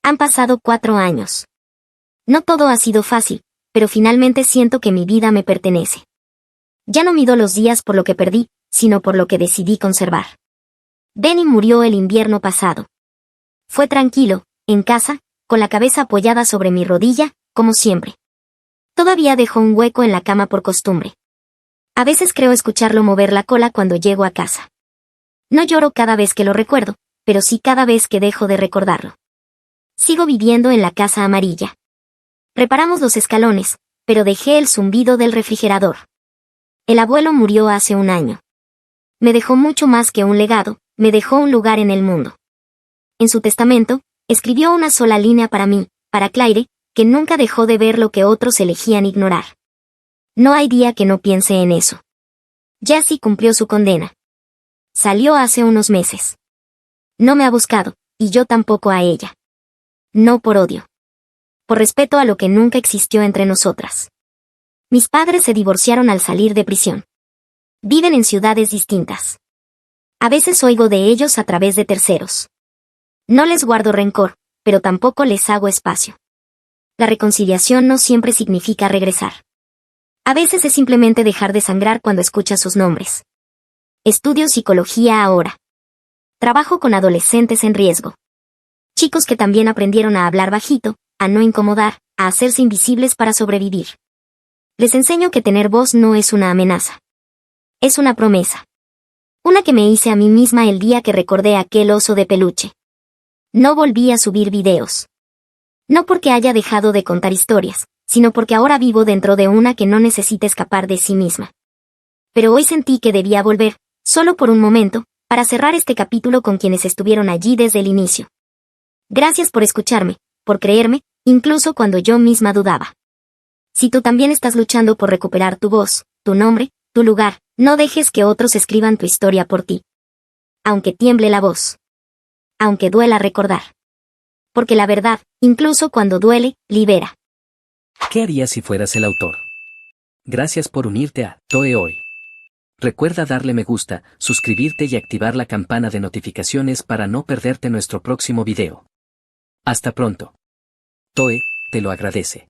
Han pasado 4 años. No todo ha sido fácil, pero finalmente siento que mi vida me pertenece. Ya no mido los días por lo que perdí, sino por lo que decidí conservar. Benny murió el invierno pasado. Fue tranquilo, en casa, con la cabeza apoyada sobre mi rodilla, como siempre. Todavía dejó un hueco en la cama por costumbre. A veces creo escucharlo mover la cola cuando llego a casa. No lloro cada vez que lo recuerdo, pero sí cada vez que dejo de recordarlo. Sigo viviendo en la casa amarilla. Reparamos los escalones, pero dejé el zumbido del refrigerador. El abuelo murió hace 1 año. Me dejó mucho más que un legado, me dejó un lugar en el mundo. En su testamento, escribió una sola línea para mí, para Claire, que nunca dejó de ver lo que otros elegían ignorar. No hay día que no piense en eso. Jessie cumplió su condena. Salió hace unos meses. No me ha buscado, y yo tampoco a ella. No por odio. Por respeto a lo que nunca existió entre nosotras. Mis padres se divorciaron al salir de prisión. Viven en ciudades distintas. A veces oigo de ellos a través de terceros. No les guardo rencor, pero tampoco les hago espacio. La reconciliación no siempre significa regresar. A veces es simplemente dejar de sangrar cuando escuchas sus nombres. Estudio psicología ahora. Trabajo con adolescentes en riesgo. Chicos que también aprendieron a hablar bajito, a no incomodar, a hacerse invisibles para sobrevivir. Les enseño que tener voz no es una amenaza. Es una promesa. Una que me hice a mí misma el día que recordé aquel oso de peluche. No volví a subir videos. No porque haya dejado de contar historias, sino porque ahora vivo dentro de una que no necesita escapar de sí misma. Pero hoy sentí que debía volver, solo por un momento, para cerrar este capítulo con quienes estuvieron allí desde el inicio. Gracias por escucharme, por creerme, incluso cuando yo misma dudaba. Si tú también estás luchando por recuperar tu voz, tu nombre, tu lugar, no dejes que otros escriban tu historia por ti. Aunque tiemble la voz. Aunque duela recordar. Porque la verdad, incluso cuando duele, libera. ¿Qué harías si fueras el autor? Gracias por unirte a Toe Hoy. Recuerda darle me gusta, suscribirte y activar la campana de notificaciones para no perderte nuestro próximo video. Hasta pronto. Toe, te lo agradece.